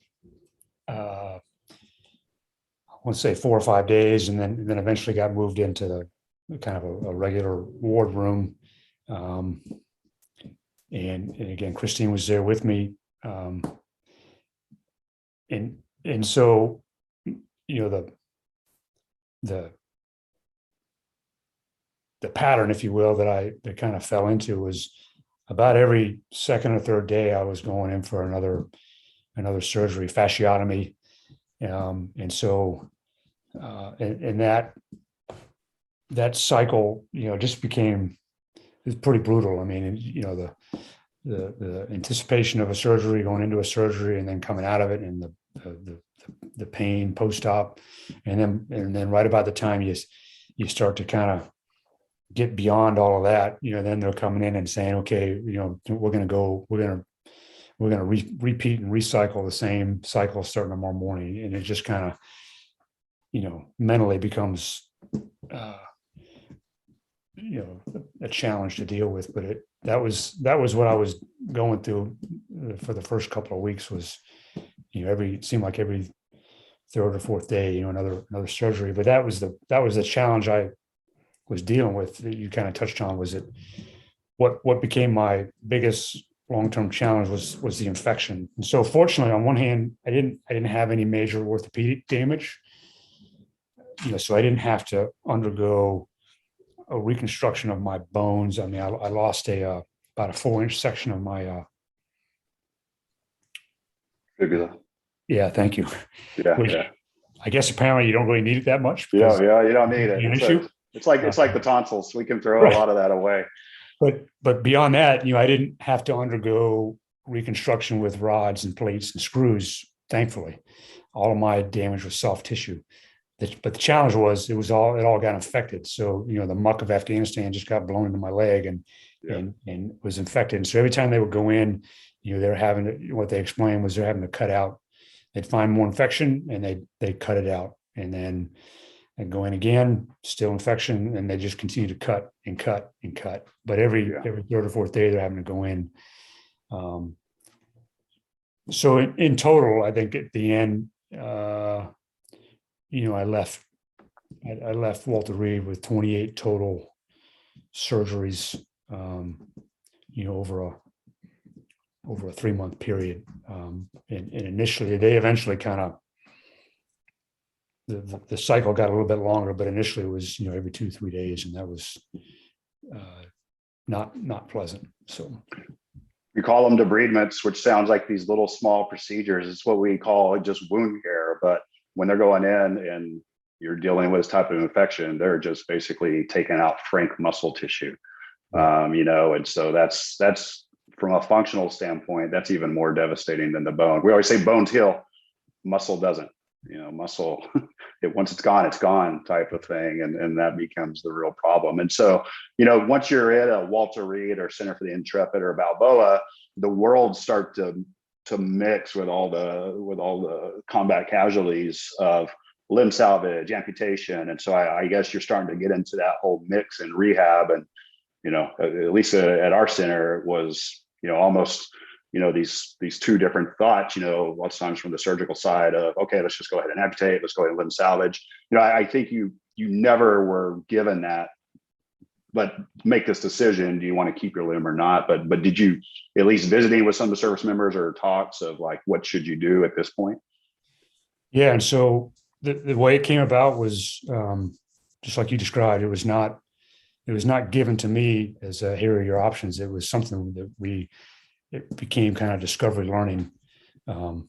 [SPEAKER 3] I want to say 4 or 5 days, and then eventually got moved into the kind of a regular ward room. And again, Christine was there with me, and so the pattern, if you will, that kind of fell into was about every second or third day I was going in for another surgery, fasciotomy, and so and that cycle, just became, it was pretty brutal. I mean, the anticipation of a surgery, going into a surgery, and then coming out of it, and the pain post-op, and then right about the time you start to kind of get beyond all of that, then they're coming in and saying, okay, we're going to repeat and recycle the same cycle starting tomorrow morning, and it just kind of mentally becomes a challenge to deal with. But that was what I was going through for the first couple of weeks. Was it seemed like every third or fourth day another surgery. But that was the challenge I was dealing with, that you kind of touched on. Was it what became my biggest long-term challenge was the infection. And so fortunately, on one hand, I didn't have any major orthopedic damage, so I didn't have to undergo a reconstruction of my bones. I mean, I lost about a 4-inch section of my
[SPEAKER 2] fibula.
[SPEAKER 3] Yeah, thank you.
[SPEAKER 2] Yeah,
[SPEAKER 3] Which,
[SPEAKER 2] yeah.
[SPEAKER 3] I guess apparently you don't really need it that much.
[SPEAKER 2] Yeah, you don't need it. It's like the tonsils. We can throw a lot of that away.
[SPEAKER 3] But beyond that, I didn't have to undergo reconstruction with rods and plates and screws. Thankfully, all of my damage was soft tissue. But the challenge was it all got infected. So the muck of Afghanistan just got blown into my leg and was infected. And so every time they would go in, they're having to, what they explained was they're having to cut out. They'd find more infection and they cut it out, and then and go in again, still infection, and they just continue to cut and cut and cut. But every third or fourth day they're having to go in. So in total, I think at the end, I left Walter Reed with 28 total surgeries, over a 3-month period. And initially, they eventually kind of, the cycle got a little bit longer, but initially it was, every 2-3 days, and that was not pleasant. So
[SPEAKER 2] we call them debridements, which sounds like these little small procedures. It's what we call just wound care. But when they're going in and you're dealing with this type of infection, they're just basically taking out frank muscle tissue. And so that's from a functional standpoint, that's even more devastating than the bone. We always say bones heal, muscle doesn't. Muscle, once it's gone type of thing. And that becomes the real problem. And so, once you're at a Walter Reed or Center for the Intrepid or Balboa, the worlds start to mix with all the combat casualties of limb salvage, amputation. And so I guess you're starting to get into that whole mix and rehab. And, at least at our center, it was, almost, these two different thoughts, lots of times from the surgical side of, okay, let's just go ahead and amputate, let's go ahead and limb salvage. I think you never were given that, but make this decision, do you want to keep your limb or not? But did you at least visiting with some of the service members or talks of like, what should you do at this point?
[SPEAKER 3] Yeah. And so the way it came about was just like you described. It was not given to me as here are your options. It was something that it became kind of discovery learning, and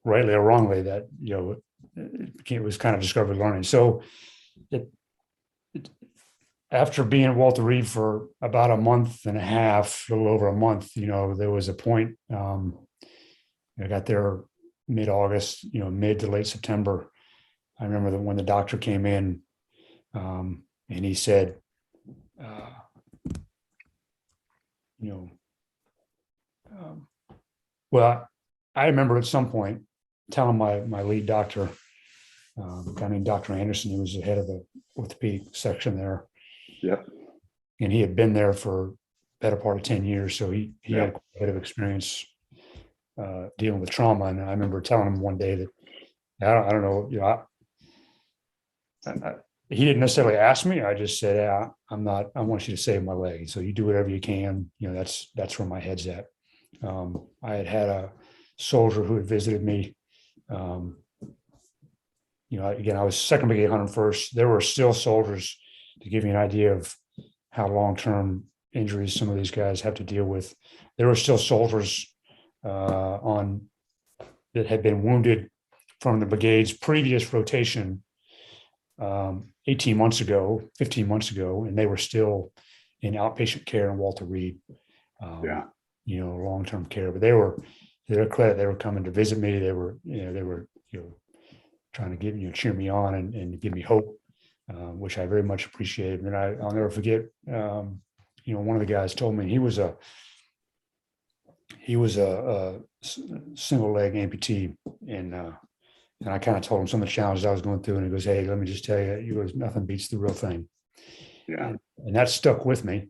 [SPEAKER 3] rightly or wrongly, that it was kind of discovery learning. So after being at Walter Reed for about a month and a half, a little over a month, there was a point. I got there mid-August, mid to late September. I remember that when the doctor came in, and he said, well, I remember at some point telling my lead doctor, a guy named Dr. Anderson, who was the head of the orthopedic section there.
[SPEAKER 2] Yep.
[SPEAKER 3] And he had been there for the better part of 10 years. So he had quite a bit of experience dealing with trauma. And I remember telling him one day that, I don't know, he didn't necessarily ask me. I just said, I want you to save my leg. So you do whatever you can. That's where my head's at. I had a soldier who had visited me. Again, I was 2nd Brigade 101st. There were still soldiers, to give you an idea of how long-term injuries some of these guys have to deal with. There were still soldiers that had been wounded from the brigade's previous rotation 18 months ago, 15 months ago, and they were still in outpatient care in Walter Reed.
[SPEAKER 2] Yeah.
[SPEAKER 3] Long-term care. But they were, to their credit, they were coming to visit me. They were trying to cheer me on and give me hope, which I very much appreciated. And I'll never forget. One of the guys told me he was a single leg amputee, and I kind of told him some of the challenges I was going through, and he goes, "Hey, let me just tell you, he goes, nothing beats the real thing."
[SPEAKER 2] Yeah.
[SPEAKER 3] And that stuck with me.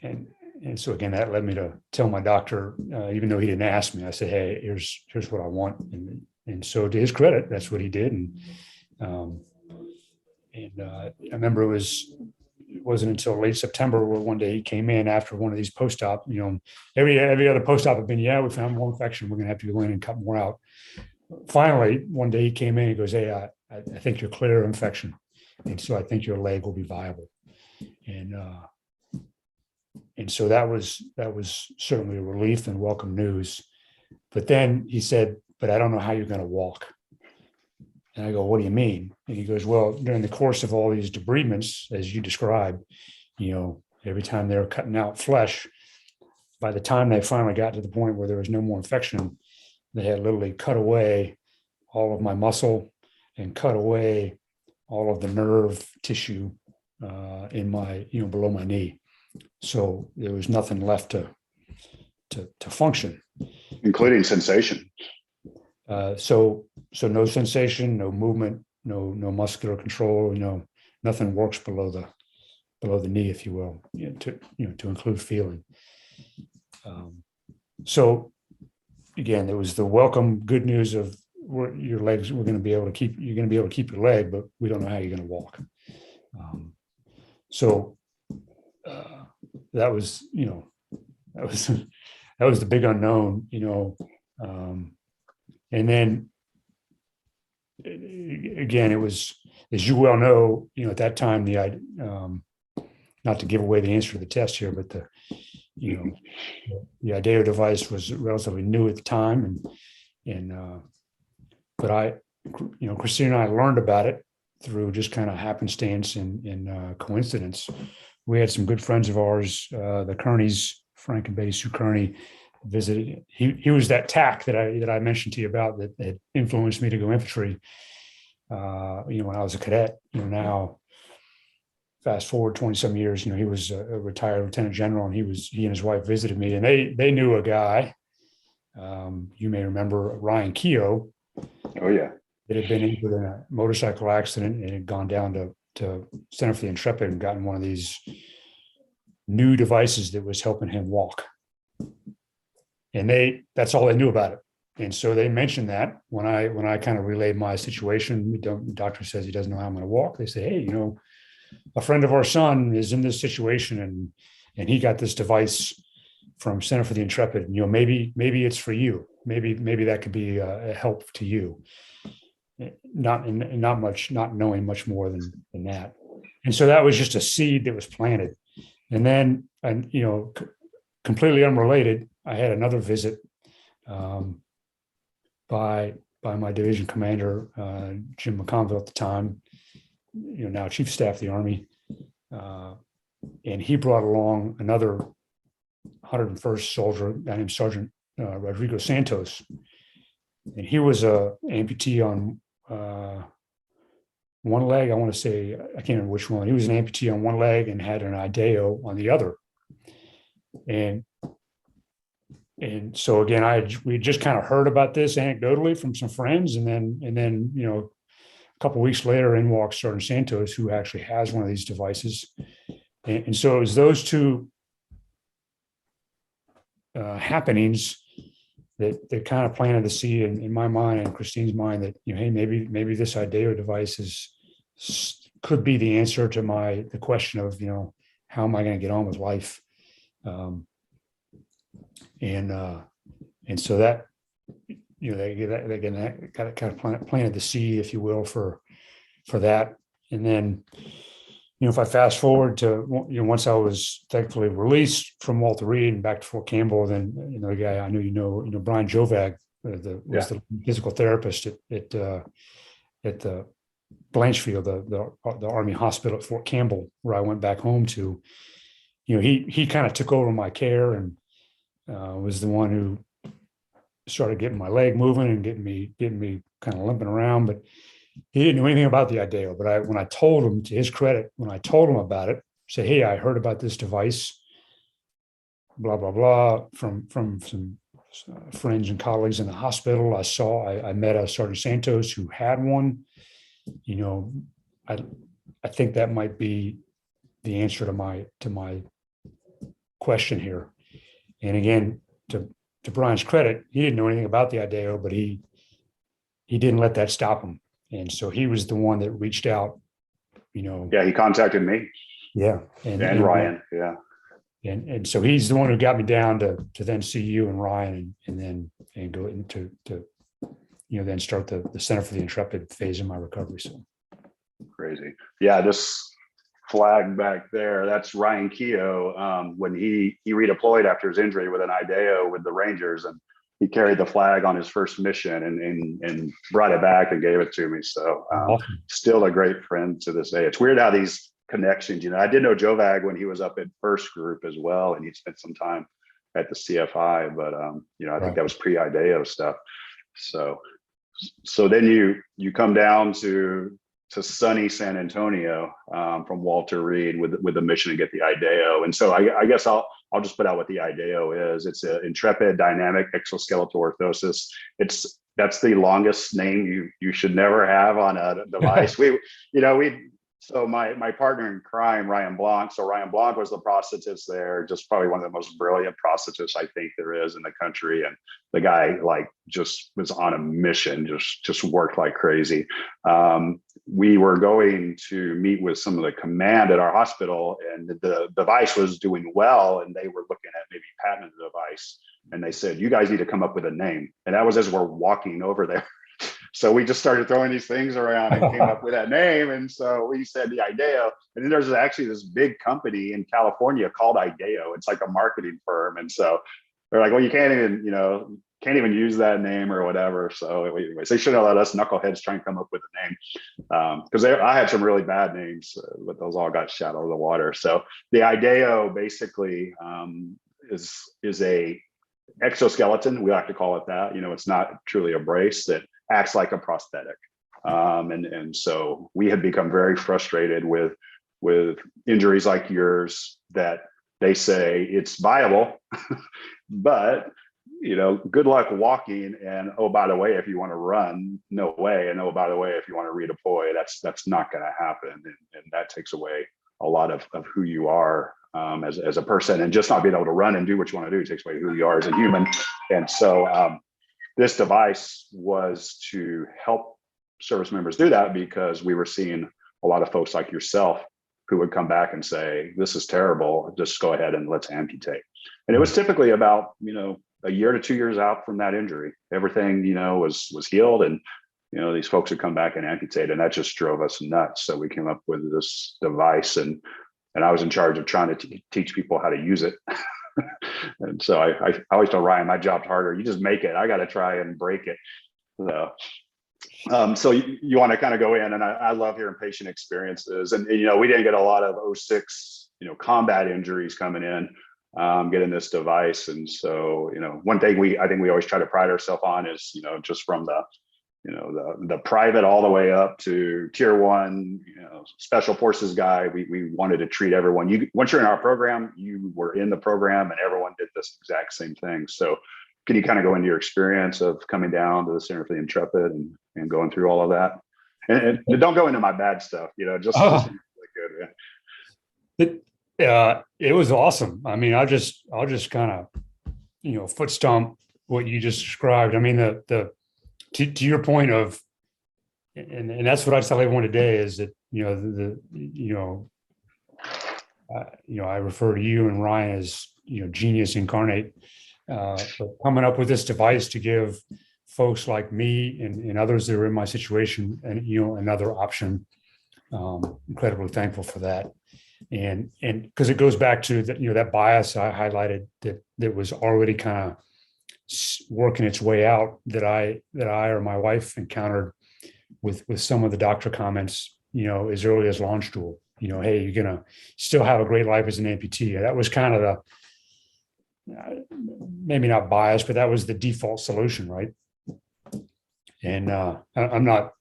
[SPEAKER 3] And so again, that led me to tell my doctor, even though he didn't ask me, I said, "Hey, here's what I want." And so to his credit, that's what he did. And I remember it wasn't until late September where one day he came in after one of these post-op, every other post-op had been, we found more infection. We're going to have to go in and cut more out. Finally, one day he came in, he goes, "Hey, I think you're clear of infection. And so I think your leg will be viable." And so that was certainly a relief and welcome news. But then he said, "But I don't know how you're going to walk." And I go, "What do you mean?" And he goes, "Well, during the course of all these debridements, as you described, every time they were cutting out flesh, by the time they finally got to the point where there was no more infection, they had literally cut away all of my muscle and cut away all of the nerve tissue in my, below my knee. So there was nothing left to function,
[SPEAKER 2] including sensation."
[SPEAKER 3] So no sensation, no movement, no muscular control. Nothing works below the knee, if you will, to include feeling. So again, there was the welcome good news of your legs. You're going to be able to keep your leg, but we don't know how you're going to walk. So that was the big unknown, and then again, it was, as you well know, at that time, not to give away the answer to the test here, but the IDEO device was relatively new at the time, but Christine and I learned about it through just kind of happenstance and coincidence. We had some good friends of ours, the Kearneys, Frank and Betty Sue Kearney, visited. He was that TAC that I mentioned to you about that had influenced me to go infantry. When I was a cadet. Now, fast forward 20-some years, he was a retired lieutenant general, and he and his wife visited me, and they knew a guy. You may remember Ryan Keogh.
[SPEAKER 2] Oh yeah.
[SPEAKER 3] That had been injured in a motorcycle accident and had gone down to Center for the Intrepid and gotten one of these new devices that was helping him walk. And that's all they knew about it. And so they mentioned that when I kind of relayed my situation. The doctor says he doesn't know how I'm going to walk. They say, "Hey, a friend of our son is in this situation, and he got this device from Center for the Intrepid. Maybe it's for you. Maybe that could be a help to you." Not knowing much more than that. And so that was just a seed that was planted. And then, completely unrelated, I had another visit by my division commander, Jim McConville at the time, now Chief of Staff of the Army. And he brought along another 101st soldier, a guy named Sergeant Rodrigo Santos. And he was a amputee on one leg. I want to say, I can't remember which one. He was an amputee on one leg and had an IDEO on the other. And so again, we just kind of heard about this anecdotally from some friends, and then a couple of weeks later, in walks Sergeant Santos, who actually has one of these devices. And so it was those two happenings that kind of planted the seed in my mind and Christine's mind that, hey, maybe this IDEO device could be the answer to the question of, how am I going to get on with life? And so that, that kind of planted the seed, if you will, for that. And then, if I fast forward to, once I was thankfully released from Walter Reed and back to Fort Campbell, then, the guy I knew, Brian Jovag, was the physical therapist at the Blanchfield, the Army hospital at Fort Campbell, where I went back home to. he kind of took over my care and was the one who started getting my leg moving and getting me kind of limping around. But he didn't know anything about the IDEO. But when I told him, to his credit, when I told him about it, say, hey, I heard about this device, blah, blah, blah, from some friends and colleagues in the hospital. I met a Sergeant Santos who had one. I think that might be the answer to my question here. And again, to Brian's credit, he didn't know anything about the IDEO, but he didn't let that stop him. And so he was the one that reached out,
[SPEAKER 2] Yeah, he contacted me.
[SPEAKER 3] Yeah.
[SPEAKER 2] And Ryan. Yeah.
[SPEAKER 3] And so he's the one who got me down to then see you and Ryan and then go into then start the Center for the Intrepid phase of my recovery. So
[SPEAKER 2] crazy. Yeah, this flag back there, that's Ryan Keogh. When he redeployed after his injury with an IDEO with the Rangers, and he carried the flag on his first mission and brought it back and gave it to me. So
[SPEAKER 3] awesome.
[SPEAKER 2] Still a great friend to this day. It's weird how these connections, I did know Jovag when he was up at First Group as well, and he spent some time at the CFI, but I think that was pre-IDEO stuff. So then you come down to sunny San Antonio from Walter Reed with the mission to get the IDEO. And so I guess I'll just put out what the IDEO is. It's an Intrepid Dynamic Exoskeletal Orthosis. That's the longest name you should never have on a device. So my partner in crime, Ryan Blanc. So Ryan Blanc was the prosthetist there, just probably one of the most brilliant prosthetists I think there is in the country. And the guy just was on a mission, just worked like crazy. We were going to meet with some of the command at our hospital, and the device was doing well, and they were looking at maybe patenting the device. And they said, you guys need to come up with a name. And that was as we're walking over there. So we just started throwing these things around and came up with that name. And so we said the IDEO. And then there's actually this big company in California called IDEO. It's like a marketing firm. And so they're like, well, you can't even use that name or whatever. So anyways, they shouldn't have let us knuckleheads try and come up with a name, because I had some really bad names, but those all got shot out of the water. So the IDEO basically is a exoskeleton. We like to call it that. It's not truly a brace that acts like a prosthetic. And so we had become very frustrated with injuries like yours that they say it's viable, but good luck walking. And oh, by the way, if you want to run, no way. And oh, by the way, if you want to redeploy, that's not going to happen. And that takes away a lot of who you are as a person, and just not being able to run and do what you want to do takes away who you are as a human. And so this device was to help service members do that, because we were seeing a lot of folks like yourself who would come back and say, this is terrible, just go ahead and let's amputate. And it was typically about, a year to 2 years out from that injury. Everything, was healed, and, these folks would come back and amputate, and that just drove us nuts. So we came up with this device, and I was in charge of trying to teach people how to use it. And so I always tell Ryan, my job's harder. You just make it. I got to try and break it. So you want to kind of go in, and I love hearing patient experiences. And we didn't get a lot of 06, combat injuries coming in, getting this device. And so, one thing I think we always try to pride ourselves on is, just from the private all the way up to tier one, special forces guy, we wanted to treat everyone. Once you're in our program, you were in the program, and everyone did this exact same thing. So can you kind of go into your experience of coming down to the Center for the Intrepid and going through all of that? And don't go into my bad stuff, just really good.
[SPEAKER 3] Yeah. It was awesome. I mean, I'll just kind of, foot stomp what you just described. I mean, to your point of, and that's what I tell everyone today is that, I refer to you and Ryan as, genius incarnate, but coming up with this device to give folks like me and others that are in my situation and, another option. Incredibly thankful for that. And because it goes back to that, that bias I highlighted that was already kind of working its way out that I or my wife encountered with some of the doctor comments, as early as launch stool. hey, you're going to still have a great life as an amputee. That was kind of maybe not biased, but that was the default solution, right? And I'm not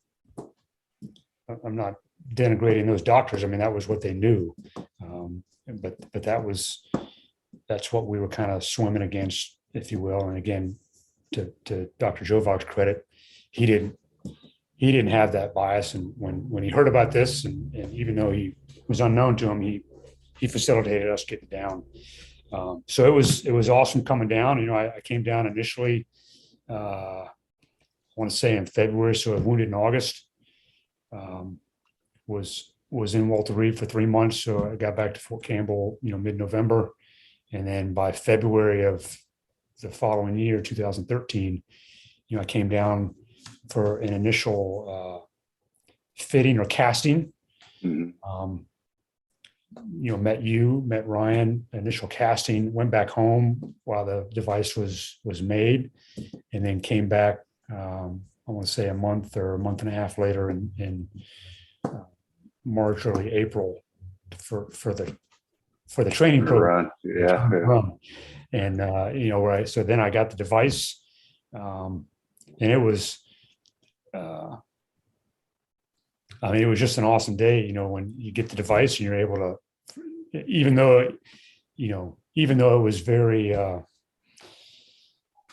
[SPEAKER 3] denigrating those doctors. I mean, that was what they knew. But that's what we were kind of swimming against, if you will. And again, to Dr. Jovac's credit, he didn't have that bias. And when he heard about this, and even though he was unknown to him, he facilitated us getting down. So it was awesome coming down. I came down initially, I want to say in February, so I was wounded in August. Was in Walter Reed for 3 months, so I got back to Fort Campbell, mid-November, and then by February of the following year, 2013, I came down for an initial fitting or casting. Mm-hmm. Met Ryan, initial casting, went back home while the device was made, and then came back, I want to say a month or a month and a half later in March, early April for the training program. Run. And, right. So then I got the device, and it was, it was just an awesome day, when you get the device and you're able to, even though it was very, I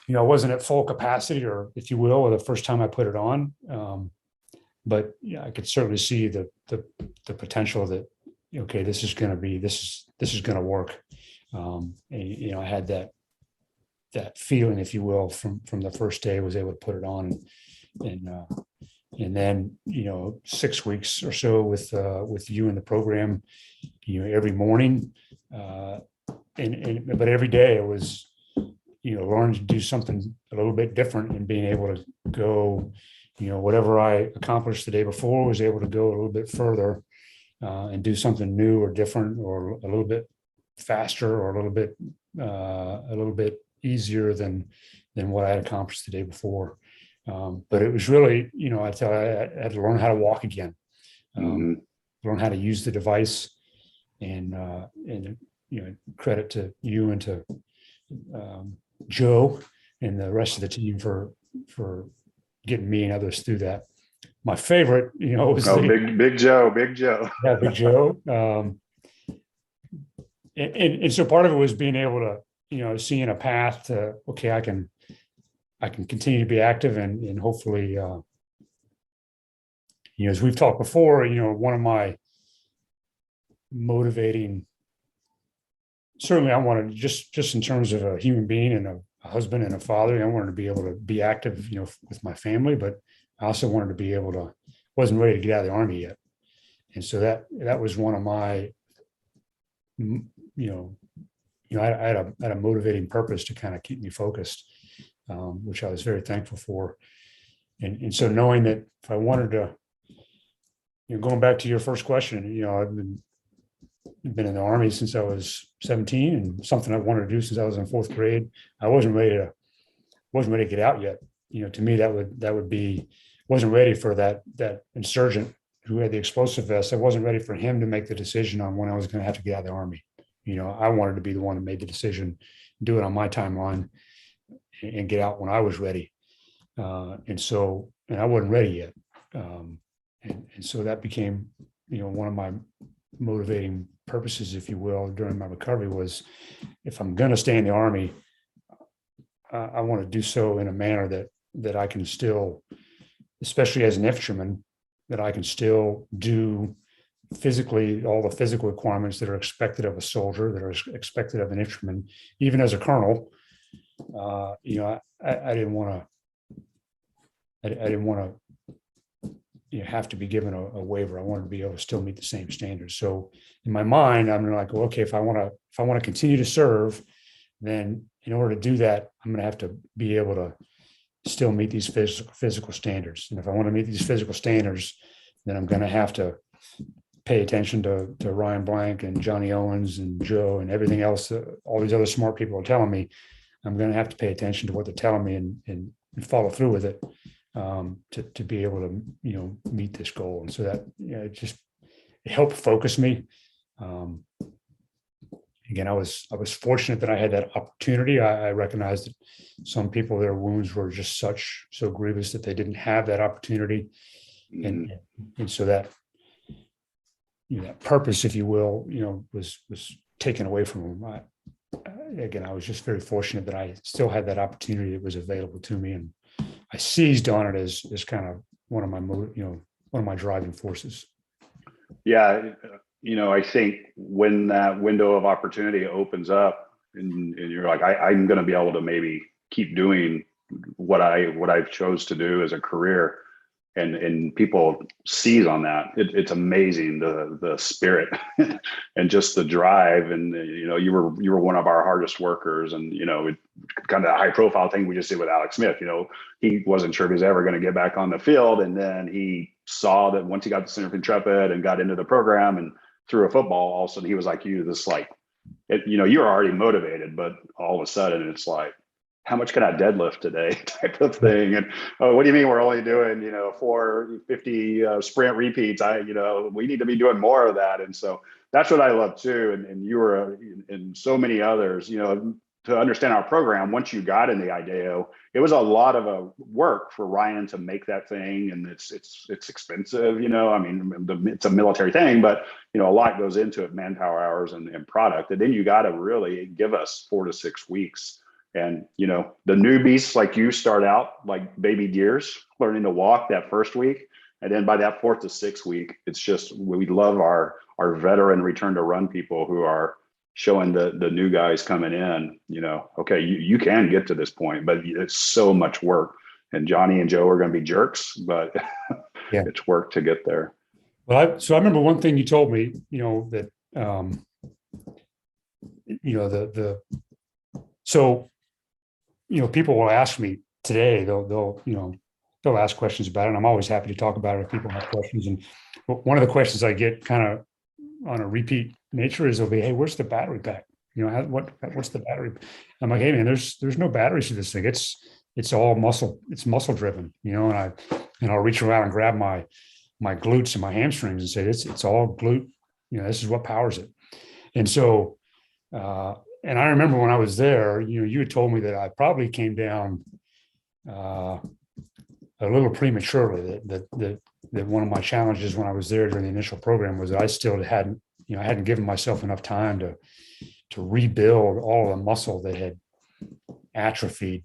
[SPEAKER 3] wasn't at full capacity, or if you will, the first time I put it on. But I could certainly see the potential that, okay, this is going to work. I had that feeling, if you will, from the first day. I was able to put it on, and then 6 weeks or so with you in the program, every morning, but every day it was learning to do something a little bit different, and being able to go, whatever I accomplished the day before, was able to go a little bit further and do something new or different, or a little bit faster, or a little bit easier than what I had accomplished the day before. But it was really, I had to learn how to walk again, learn how to use the device, and credit to you and to Joe and the rest of the team for getting me and others through that. My favorite, was
[SPEAKER 2] Big Joe.
[SPEAKER 3] Yeah, Big Joe. And so part of it was being able to, seeing a path to, okay, I can continue to be active, and hopefully, as we've talked before, one of my motivating, certainly I wanted, just in terms of a human being and a husband and a father, I wanted to be able to be active, with my family, but I also wanted to be able to, wasn't ready to get out of the Army yet. And so that was one of my, I had a motivating purpose to kind of keep me focused, which I was very thankful for. And so knowing that if I wanted to, going back to your first question, I've been in the Army since I was 17, and something I wanted to do since I was in 4th grade. I wasn't ready to get out yet. To me, that would be, wasn't ready for that insurgent who had the explosive vest. I wasn't ready for him to make the decision on when I was going to have to get out of the Army. I wanted to be the one that made the decision, do it on my timeline, and get out when I was ready. And I wasn't ready yet. And so that became, one of my motivating purposes, if you will, during my recovery, was, if I'm going to stay in the Army, I want to do so in a manner that I can still, especially as an infantryman, that I can still do physically all the physical requirements that are expected of a soldier, that are expected of an infantryman. Even as a colonel, I didn't want to have to be given a waiver. I wanted to be able to still meet the same standards. So in my mind, I'm like, well, okay, if I want to continue to serve, then in order to do that, I'm going to have to be able to still meet these physical standards. And if I want to meet these physical standards, then I'm going to have to pay attention to Ryan Blank and Johnny Owens and Joe and everything else. All these other smart people are telling me. I'm going to have to pay attention to what they're telling me and follow through with it, to be able to, meet this goal. And so that, helped focus me. Again, I was fortunate that I had that opportunity. I recognized that some people, their wounds were just so grievous that they didn't have that opportunity, and so that that purpose, if you will, was taken away from them. Again, I was just very fortunate that I still had that opportunity that was available to me, and I seized on it as kind of one of my driving forces.
[SPEAKER 2] Yeah. I think when that window of opportunity opens up and you're like, I'm going to be able to maybe keep doing what I've chose to do as a career, and people seize on that. It's amazing, the spirit and just the drive. And you were one of our hardest workers, and kind of a high profile thing we just did with Alex Smith. He wasn't sure if he was ever going to get back on the field, and then he saw that once he got the Center for Intrepid and got into the program and threw a football, all of a sudden he was like you, this like, you're already motivated, but all of a sudden it's like, how much can I deadlift today type of thing. And, oh, what do you mean we're only doing, 450 sprint repeats? We need to be doing more of that. And so that's what I love too. And you were, and so many others, to understand our program, once you got in the IDEO, it was a lot of work for Ryan to make that thing. And it's expensive, it's a military thing, but a lot goes into it, manpower hours and product. And then you got to really give us 4 to 6 weeks. And, the newbies like you start out like baby deers, learning to walk that first week. And then by that 4th to 6th week, it's just, we love our veteran return to run people who are showing the new guys coming in, okay, you can get to this point, but it's so much work. And Johnny and Joe are going to be jerks, but yeah, it's work to get there.
[SPEAKER 3] Well, so I remember one thing you told me, that, so people will ask me today, they'll ask questions about it. And I'm always happy to talk about it if people have questions. And one of the questions I get kind of on a repeat nature is they'll be, hey, where's the battery pack? What's the battery? I'm like, hey man, there's no batteries to this thing. It's all muscle. It's muscle driven, and I'll reach around and grab my glutes and my hamstrings and say, it's all glute. This is what powers it. And so, and I remember when I was there, you had told me that I probably came down a little prematurely. That one of my challenges when I was there during the initial program was that I still hadn't given myself enough time to rebuild all the muscle that had atrophied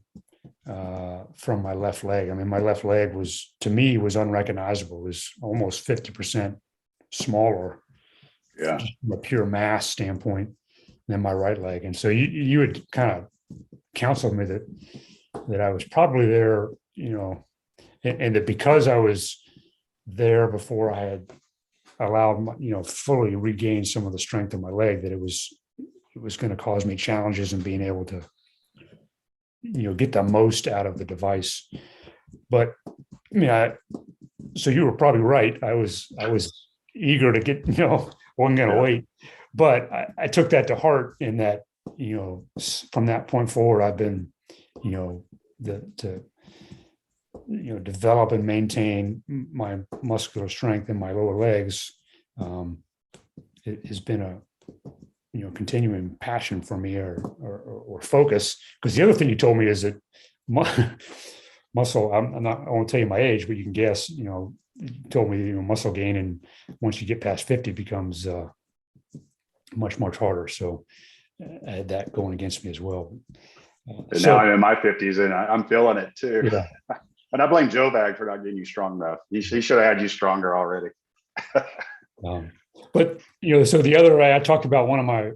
[SPEAKER 3] from my left leg. I mean, my left leg was unrecognizable. It was almost 50% smaller,
[SPEAKER 2] yeah,
[SPEAKER 3] from a pure mass standpoint, than my right leg. And so you had kind of counseled me that I was probably there, and that because I was there before I had allowed fully regain some of the strength of my leg, that it was going to cause me challenges in being able to get the most out of the device. But so you were probably right. I was eager to get, wasn't going to wait, but I took that to heart in that, from that point forward, I've been, to develop and maintain my muscular strength in my lower legs. It has been a, continuing passion for me or focus. Because the other thing you told me is that muscle, I won't tell you my age, but you can guess, you told me, muscle gain, and once you get past 50 becomes much harder. So I had that going against me as well.
[SPEAKER 2] And now I'm in my 50s and I'm feeling it too. Yeah. And I blame Joe Bag for not getting you strong enough. He should have had you stronger already.
[SPEAKER 3] But, so the other, I talked about one of my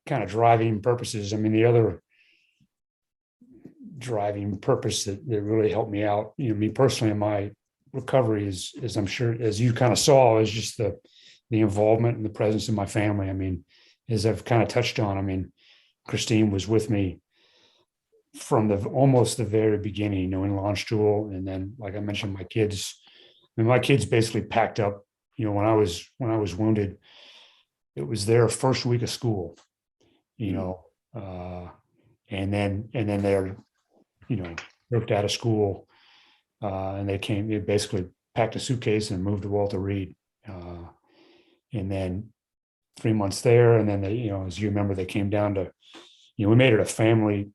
[SPEAKER 3] kind of driving purposes. I mean, the other driving purpose that really helped me out, me personally in my recovery is I'm sure, as you kind of saw, is just the involvement and the presence of my family. I mean, as I've kind of touched on, I mean, Christine was with me from almost the very beginning, in launch tool. And then, like I mentioned, my kids basically packed up, when I was wounded, it was their first week of school, and then they're, worked out of school, and they basically packed a suitcase and moved to Walter Reed. And then 3 months there, and then they, as you remember, they came down to, we made it a family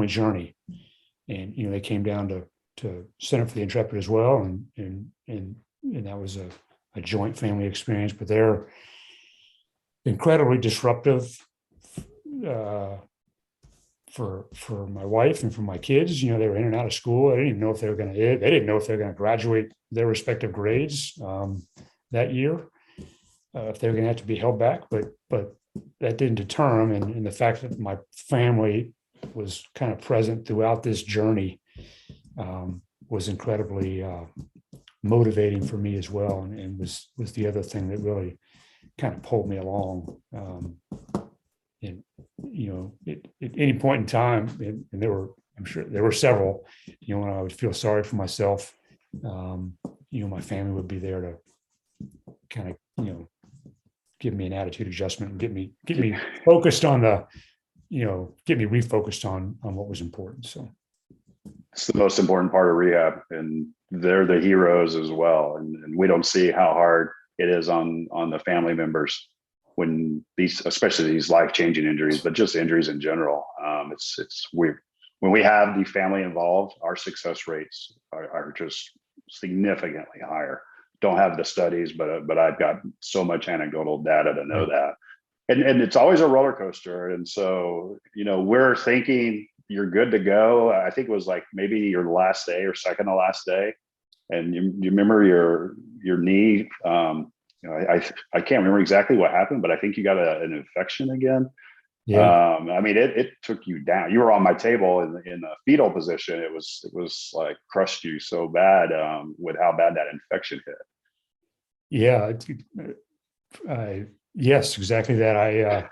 [SPEAKER 3] journey, and they came down to Center for the Intrepid as well, and that was a joint family experience. But they're incredibly disruptive for my wife and for my kids. They were in and out of school. They didn't know if they were going to graduate their respective grades that year, if they were going to have to be held back. But that didn't deter them, and the fact that my family was kind of present throughout this journey was incredibly motivating for me as well, and was the other thing that really kind of pulled me along. And at any point in time, and I'm sure there were several, when I would feel sorry for myself, my family would be there to kind of, give me an attitude adjustment and get me focused on get me refocused on what was important. So
[SPEAKER 2] it's the most important part of rehab, and they're the heroes as well. And we don't see how hard it is on the family members when especially these life-changing injuries, but just injuries in general. It's weird. When we have the family involved, our success rates are just significantly higher. Don't have the studies, but I've got so much anecdotal data to know that. And it's always a roller coaster. And so, we're thinking you're good to go. I think it was like maybe your last day or second to last day. And you remember your knee, I can't remember exactly what happened, but I think you got an infection again.
[SPEAKER 3] yeah.
[SPEAKER 2] It took you down. You were on my table in a fetal position. It was like crushed you so bad with how bad that infection hit.
[SPEAKER 3] Yeah. Yes, exactly that.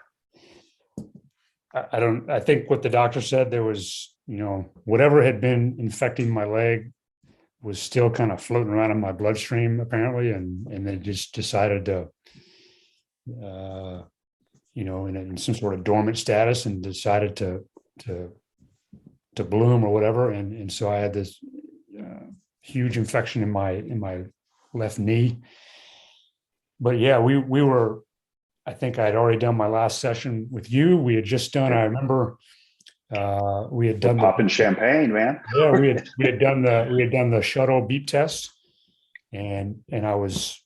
[SPEAKER 3] I think what the doctor said, there was, whatever had been infecting my leg was still kind of floating around in my bloodstream, apparently. And they just decided to, in some sort of dormant status, and decided to bloom or whatever. And so I had this huge infection in my left knee. But yeah, we were, I think I had already done my last session with you. We had just done, I remember we had done
[SPEAKER 2] popping champagne, man.
[SPEAKER 3] Yeah, we had done the shuttle beep test, and I was,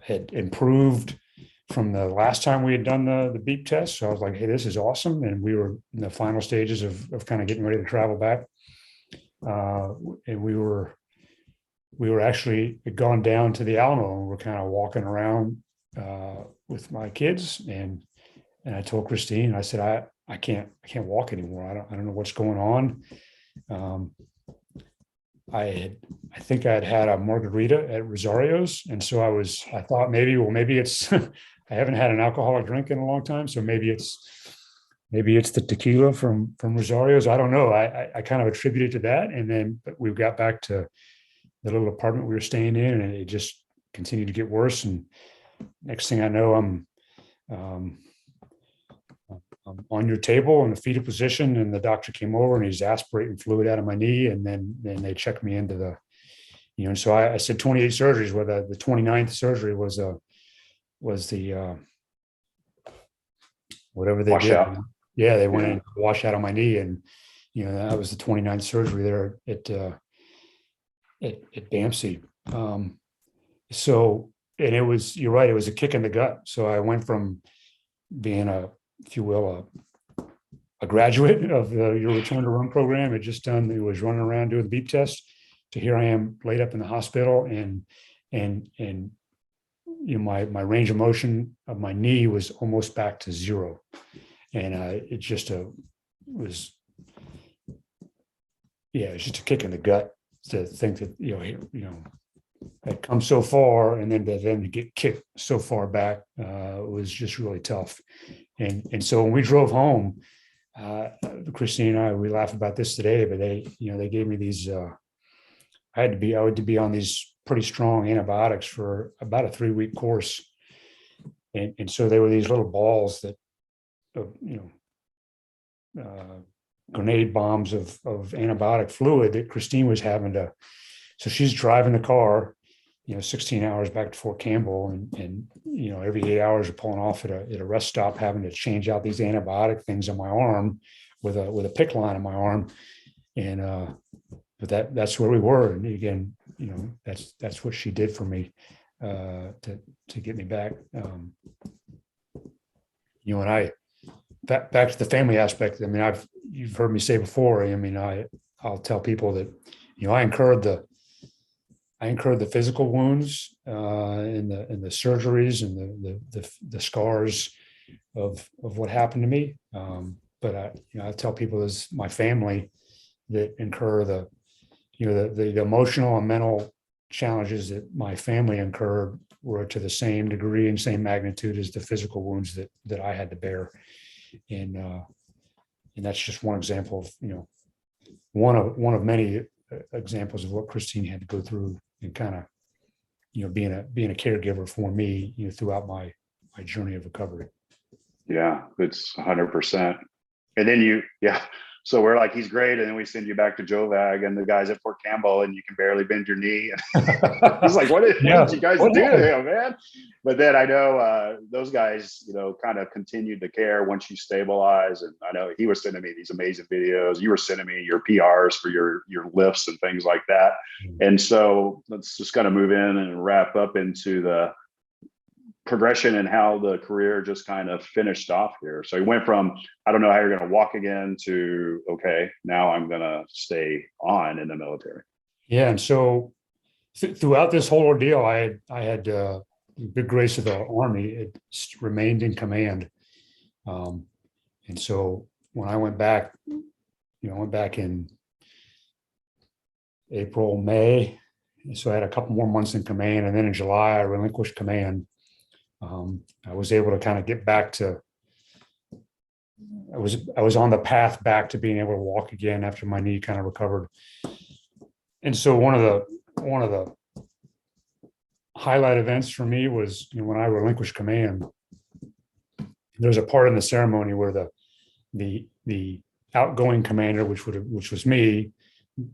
[SPEAKER 3] had improved from the last time we had done the beep test. So I was like, hey, this is awesome. And we were in the final stages of kind of getting ready to travel back. And we were actually gone down to the Alamo, and we're kind of walking around with my kids, and I told Christine, I said, I can't walk anymore. I don't know what's going on. I think I had a margarita at Rosario's, and so I thought maybe it's I haven't had an alcoholic drink in a long time, so maybe it's the tequila from Rosario's. I don't know. I kind of attributed to that, and then we got back to the little apartment we were staying in, and it just continued to get worse. And next thing I know, I'm on your table in the fetal position, and the doctor came over and he's aspirating fluid out of my knee, and then they checked me into the, and so I said 28 surgeries, where the 29th surgery was the whatever they did.
[SPEAKER 2] Washout.
[SPEAKER 3] Yeah, they went in to wash out on my knee, and that was the 29th surgery there at BAMC. So, and you're right, it was a kick in the gut. So I went from being if you will, a graduate of your Return to Run program, it was running around doing the beep test, to here I am laid up in the hospital, and my range of motion of my knee was almost back to zero. And it just was just a kick in the gut to think that, I'd come so far, and then to get kicked so far back was just really tough. And so when we drove home, Christine and I, we laugh about this today, but they gave me these, I had to be on these pretty strong antibiotics for about a 3-week course. And so they were these little balls that, grenade bombs of antibiotic fluid that Christine was having to so she's driving the car, 16 hours back to Fort Campbell, and every 8 hours of pulling off at a rest stop, having to change out these antibiotic things on my arm with a PICC line on my arm. And but that's where we were. And again, that's what she did for me to get me back. And I back to the family aspect. I mean, you've heard me say before. I mean, I'll tell people that I incurred the physical wounds and the surgeries and the scars of what happened to me. But I tell people it's my family that incur the emotional and mental challenges that my family incurred were to the same degree and same magnitude as the physical wounds that I had to bear. And that's just one example of, one of many examples of what Christine had to go through, and kind of, being a caregiver for me, throughout my journey of recovery.
[SPEAKER 2] Yeah, it's 100%. And then so we're like, he's great. And then we send you back to Jovag and the guys at Fort Campbell, and you can barely bend your knee. He's like, what did you guys do to him, man? But then I know those guys, kind of continued the care once you stabilize. And I know he was sending me these amazing videos. You were sending me your PRs for your lifts and things like that. And so let's just kind of move in and wrap up into the progression and how the career just kind of finished off here. So he went from, I don't know how you're going to walk again, to, okay, now I'm going to stay on in the military.
[SPEAKER 3] Yeah. And so throughout this whole ordeal, I had good grace of the Army. It remained in command. And so when I went back, I went back in April, May. So I had a couple more months in command. And then in July, I relinquished command. I was able to kind of get back to, I was on the path back to being able to walk again after my knee kind of recovered. And so one of the highlight events for me was, when I relinquished command, there's a part in the ceremony where the outgoing commander, which was me,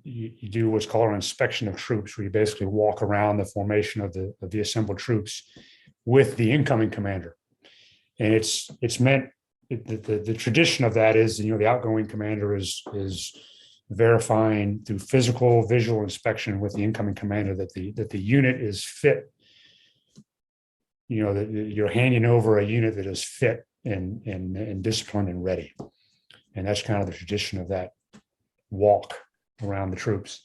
[SPEAKER 3] you do what's called an inspection of troops, where you basically walk around the formation of the assembled troops with the incoming commander. And it's meant, the tradition of that is, the outgoing commander is verifying through physical visual inspection with the incoming commander that the unit is fit, that you're handing over a unit that is fit and disciplined and ready. And that's kind of the tradition of that walk around the troops.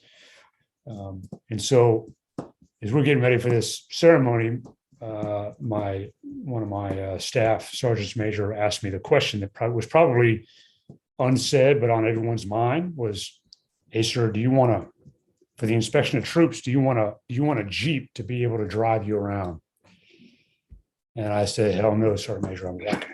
[SPEAKER 3] And so as we're getting ready for this ceremony, one of my staff, Sergeant Major, asked me the question that was probably unsaid, but on everyone's mind was, "Hey, sir, do you want to, for the inspection of troops, do you want a Jeep to be able to drive you around?" And I said, "Hell no, Sergeant Major, I'm walking."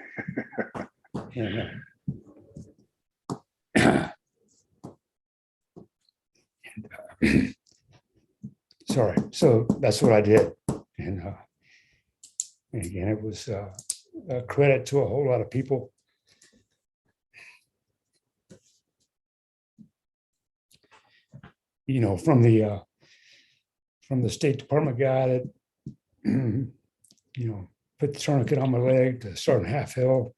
[SPEAKER 3] Sorry. So that's what I did. And again, it was a credit to a whole lot of people. From the State Department guy that, put the tourniquet on my leg, to Sergeant Halfhill,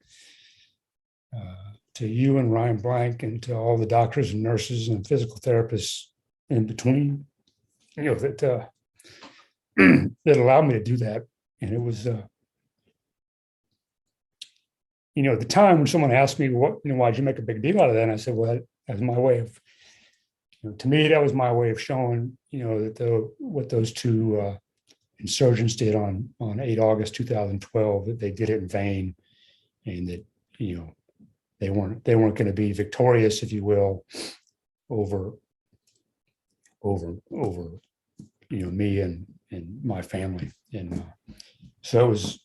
[SPEAKER 3] to you and Ryan Blank, and to all the doctors and nurses and physical therapists in between, that that allowed me to do that. And it was, at the time when someone asked me, why'd you make a big deal out of that? And I said, well, that was my way of, to me, that was my way of showing, that what those two insurgents did on 8 August 2012, that they did it in vain, and that, they weren't going to be victorious, if you will, over me and my family. And so it was,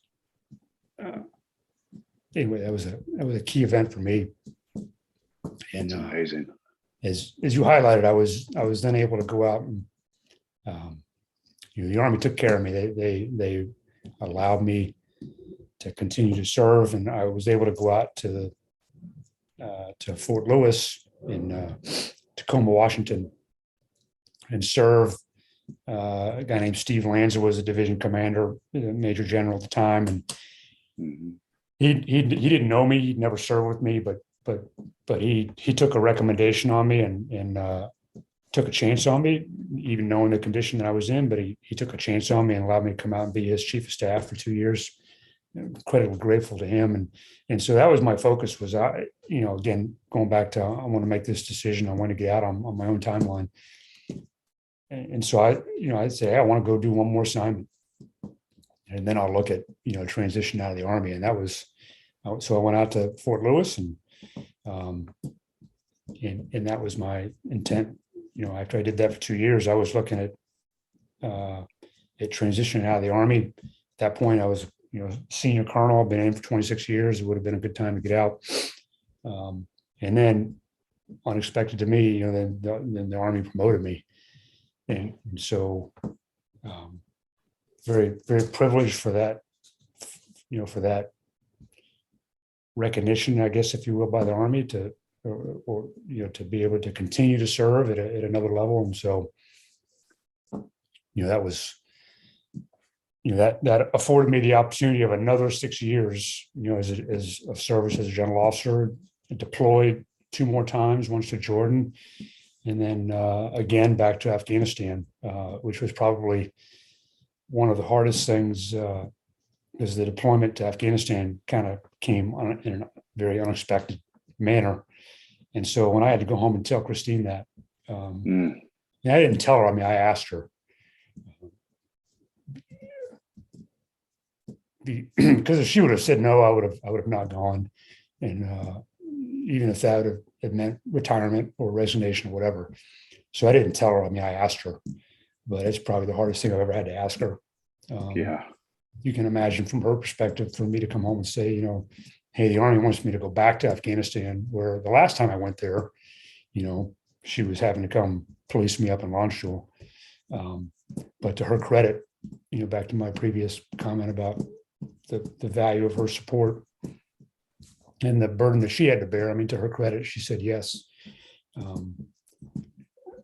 [SPEAKER 3] anyway, that was a key event for me. And
[SPEAKER 2] amazing.
[SPEAKER 3] As you highlighted, I was then able to go out and, the Army took care of me. They allowed me to continue to serve, and I was able to go out to Fort Lewis in Tacoma, Washington, and serve A guy named Steve Lanza was a division commander, Major General at the time, and he didn't know me. He'd never served with me, but he took a recommendation on me and took a chance on me, even knowing the condition that I was in. But he took a chance on me and allowed me to come out and be his chief of staff for 2 years. Incredibly grateful to him, and so that was my focus. Was again, going back to, I want to make this decision. I want to get out on my own timeline. And so I'd say, hey, I want to go do one more assignment, and then I'll look at, transition out of the Army. And so I went out to Fort Lewis, and that was my intent. After I did that for 2 years, I was looking at transitioning out of the Army. At that point, I was, senior colonel, been in for 26 years. It would have been a good time to get out. And then, unexpected to me, then the Army promoted me. And so, very, very privileged for that, for that recognition, I guess, if you will, by the Army to be able to continue to serve at another level. And so, that was, that afforded me the opportunity of another 6 years, as of service as a general officer, deployed 2 more times, once to Jordan, and then again back to Afghanistan, which was probably one of the hardest things, because the deployment to Afghanistan kind of came in a very unexpected manner. And so when I had to go home and tell Christine that, I didn't tell her. I asked her, because if she would have said no, I would have not gone, and even if that would have meant retirement or resignation or whatever. So I didn't tell her. I asked her, but it's probably the hardest thing I've ever had to ask her. You can imagine from her perspective, for me to come home and say, hey, the Army wants me to go back to Afghanistan, where the last time I went there, she was having to come police me up in launch school. But to her credit, back to my previous comment about the value of her support and the burden that she had to bear. To her credit, she said yes.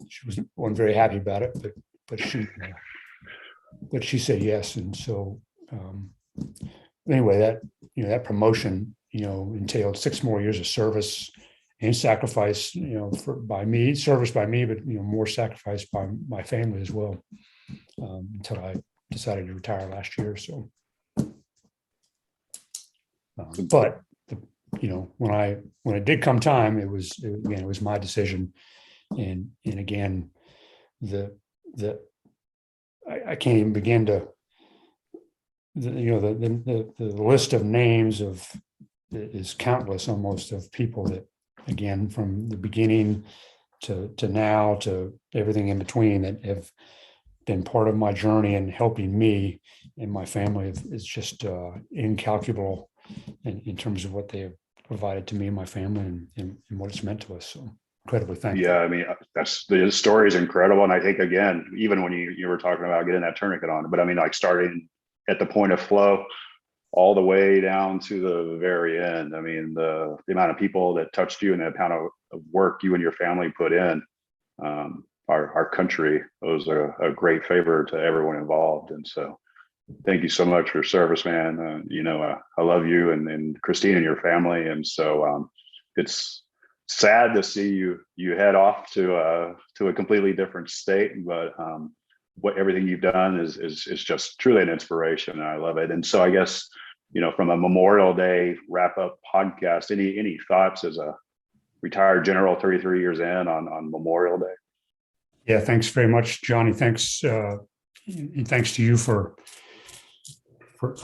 [SPEAKER 3] She wasn't very happy about it, but she said yes. And so anyway, that promotion, entailed 6 more years of service and sacrifice, service by me, but more sacrifice by my family as well, until I decided to retire last year. So, but when it did come time, it was my decision, and again, I can't even begin to, the list of names is countless, almost, of people that, again, from the beginning to now, to everything in between, that have been part of my journey and helping me and my family. Is just incalculable in terms of what they have provided to me and my family, and what it's meant to us. So incredibly thankful.
[SPEAKER 2] Yeah, the story is incredible. And I think, again, even when you were talking about getting that tourniquet on, but starting at the point of flow all the way down to the very end. The amount of people that touched you and the amount of work you and your family put in, our country owes a great favor to everyone involved. And so thank you so much for service, man. I love you and Christine and your family. And so it's sad to see you head off to a completely different state, but what everything you've done is just truly an inspiration, and I love it. And so I guess, from a Memorial Day wrap up podcast, any thoughts as a retired general 33 years in on Memorial Day?
[SPEAKER 3] Yeah, thanks very much, Johnny. Thanks, and thanks to you for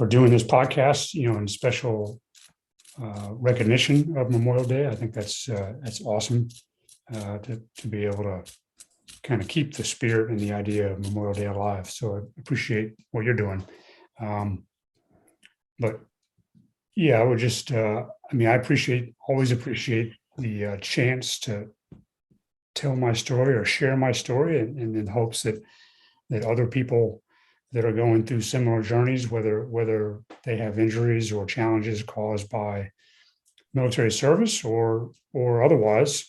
[SPEAKER 3] doing this podcast, in special recognition of Memorial Day. I think that's awesome, to be able to kind of keep the spirit and the idea of Memorial Day alive. So I appreciate what you're doing. But yeah, I would just, I always appreciate the chance to tell my story or share my story, and in hopes that other people that are going through similar journeys, whether they have injuries or challenges caused by military service or otherwise,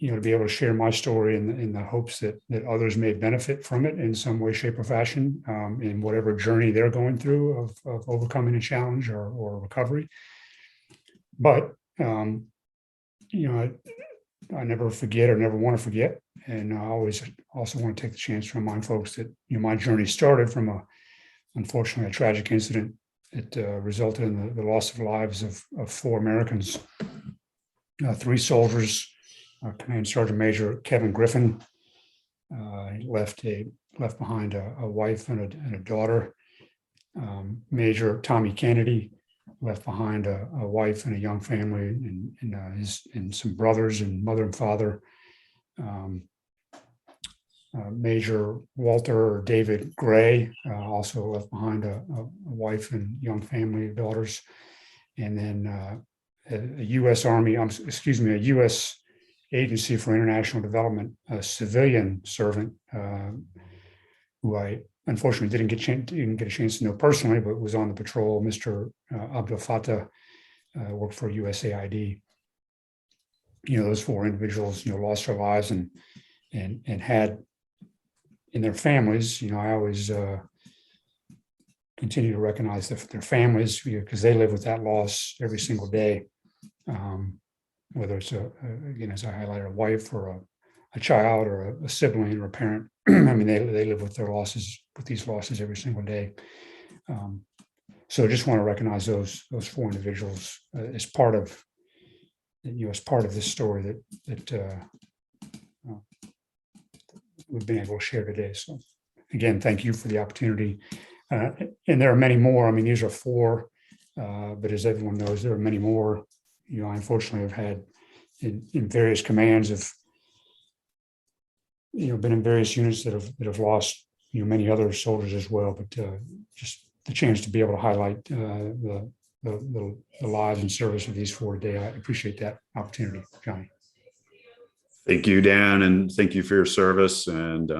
[SPEAKER 3] to be able to share my story in the hopes that others may benefit from it in some way, shape, or fashion, in whatever journey they're going through of overcoming a challenge or recovery. But, I never forget or never want to forget. And I always also want to take the chance to remind folks that, my journey started from unfortunately, a tragic incident that resulted in the loss of lives of 4 Americans, 3 soldiers. Command Sergeant Major Kevin Griffin left behind a wife and a daughter. Major Tommy Kennedy left behind a wife and a young family, and some brothers and mother and father. Major Walter David Gray also left behind a wife and young family, daughters, and then a U.S. Army, a U.S. Agency for International Development, a civilian servant who I unfortunately didn't get a chance to know personally, but was on the patrol. Mr. Abdelfattah worked for USAID. Those 4 individuals, lost their lives and had in their families. I always continue to recognize their families, because they live with that loss every single day. Whether it's as I highlighted, a wife or a child or a sibling or a parent. I mean, they live with these losses every single day. So I just want to recognize those 4 individuals as part of this story that we've been able to share today. So again, thank you for the opportunity. And there are many more. I mean, these are 4, but as everyone knows, there are many more. I unfortunately have had in various commands been in various units that have lost many other soldiers as well. But just the chance to be able to highlight the lives and service of these 4 today, I appreciate that opportunity, Johnny.
[SPEAKER 2] Thank you, Dan, and thank you for your service, and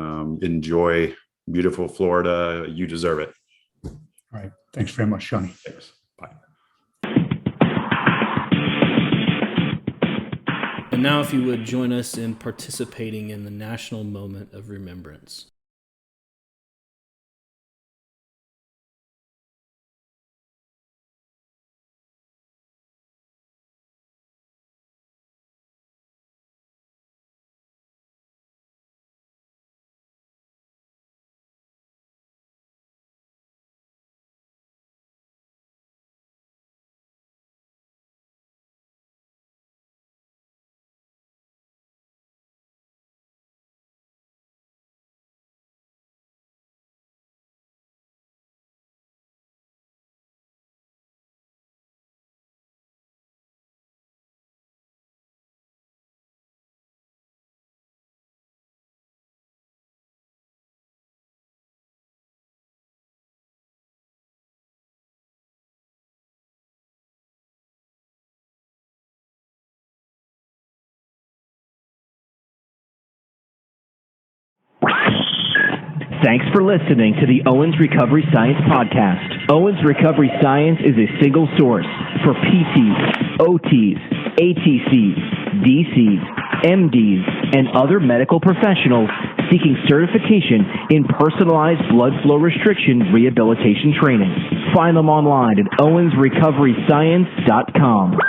[SPEAKER 2] enjoy beautiful Florida. You deserve it.
[SPEAKER 3] All right. Thanks very much, Johnny.
[SPEAKER 2] Thanks. Bye.
[SPEAKER 1] And now, if you would join us in participating in the National Moment of Remembrance.
[SPEAKER 4] Thanks for listening to the Owens Recovery Science Podcast. Owens Recovery Science is a single source for PTs, OTs, ATCs, DCs, MDs, and other medical professionals seeking certification in personalized blood flow restriction rehabilitation training. Find them online at owensrecoveryscience.com.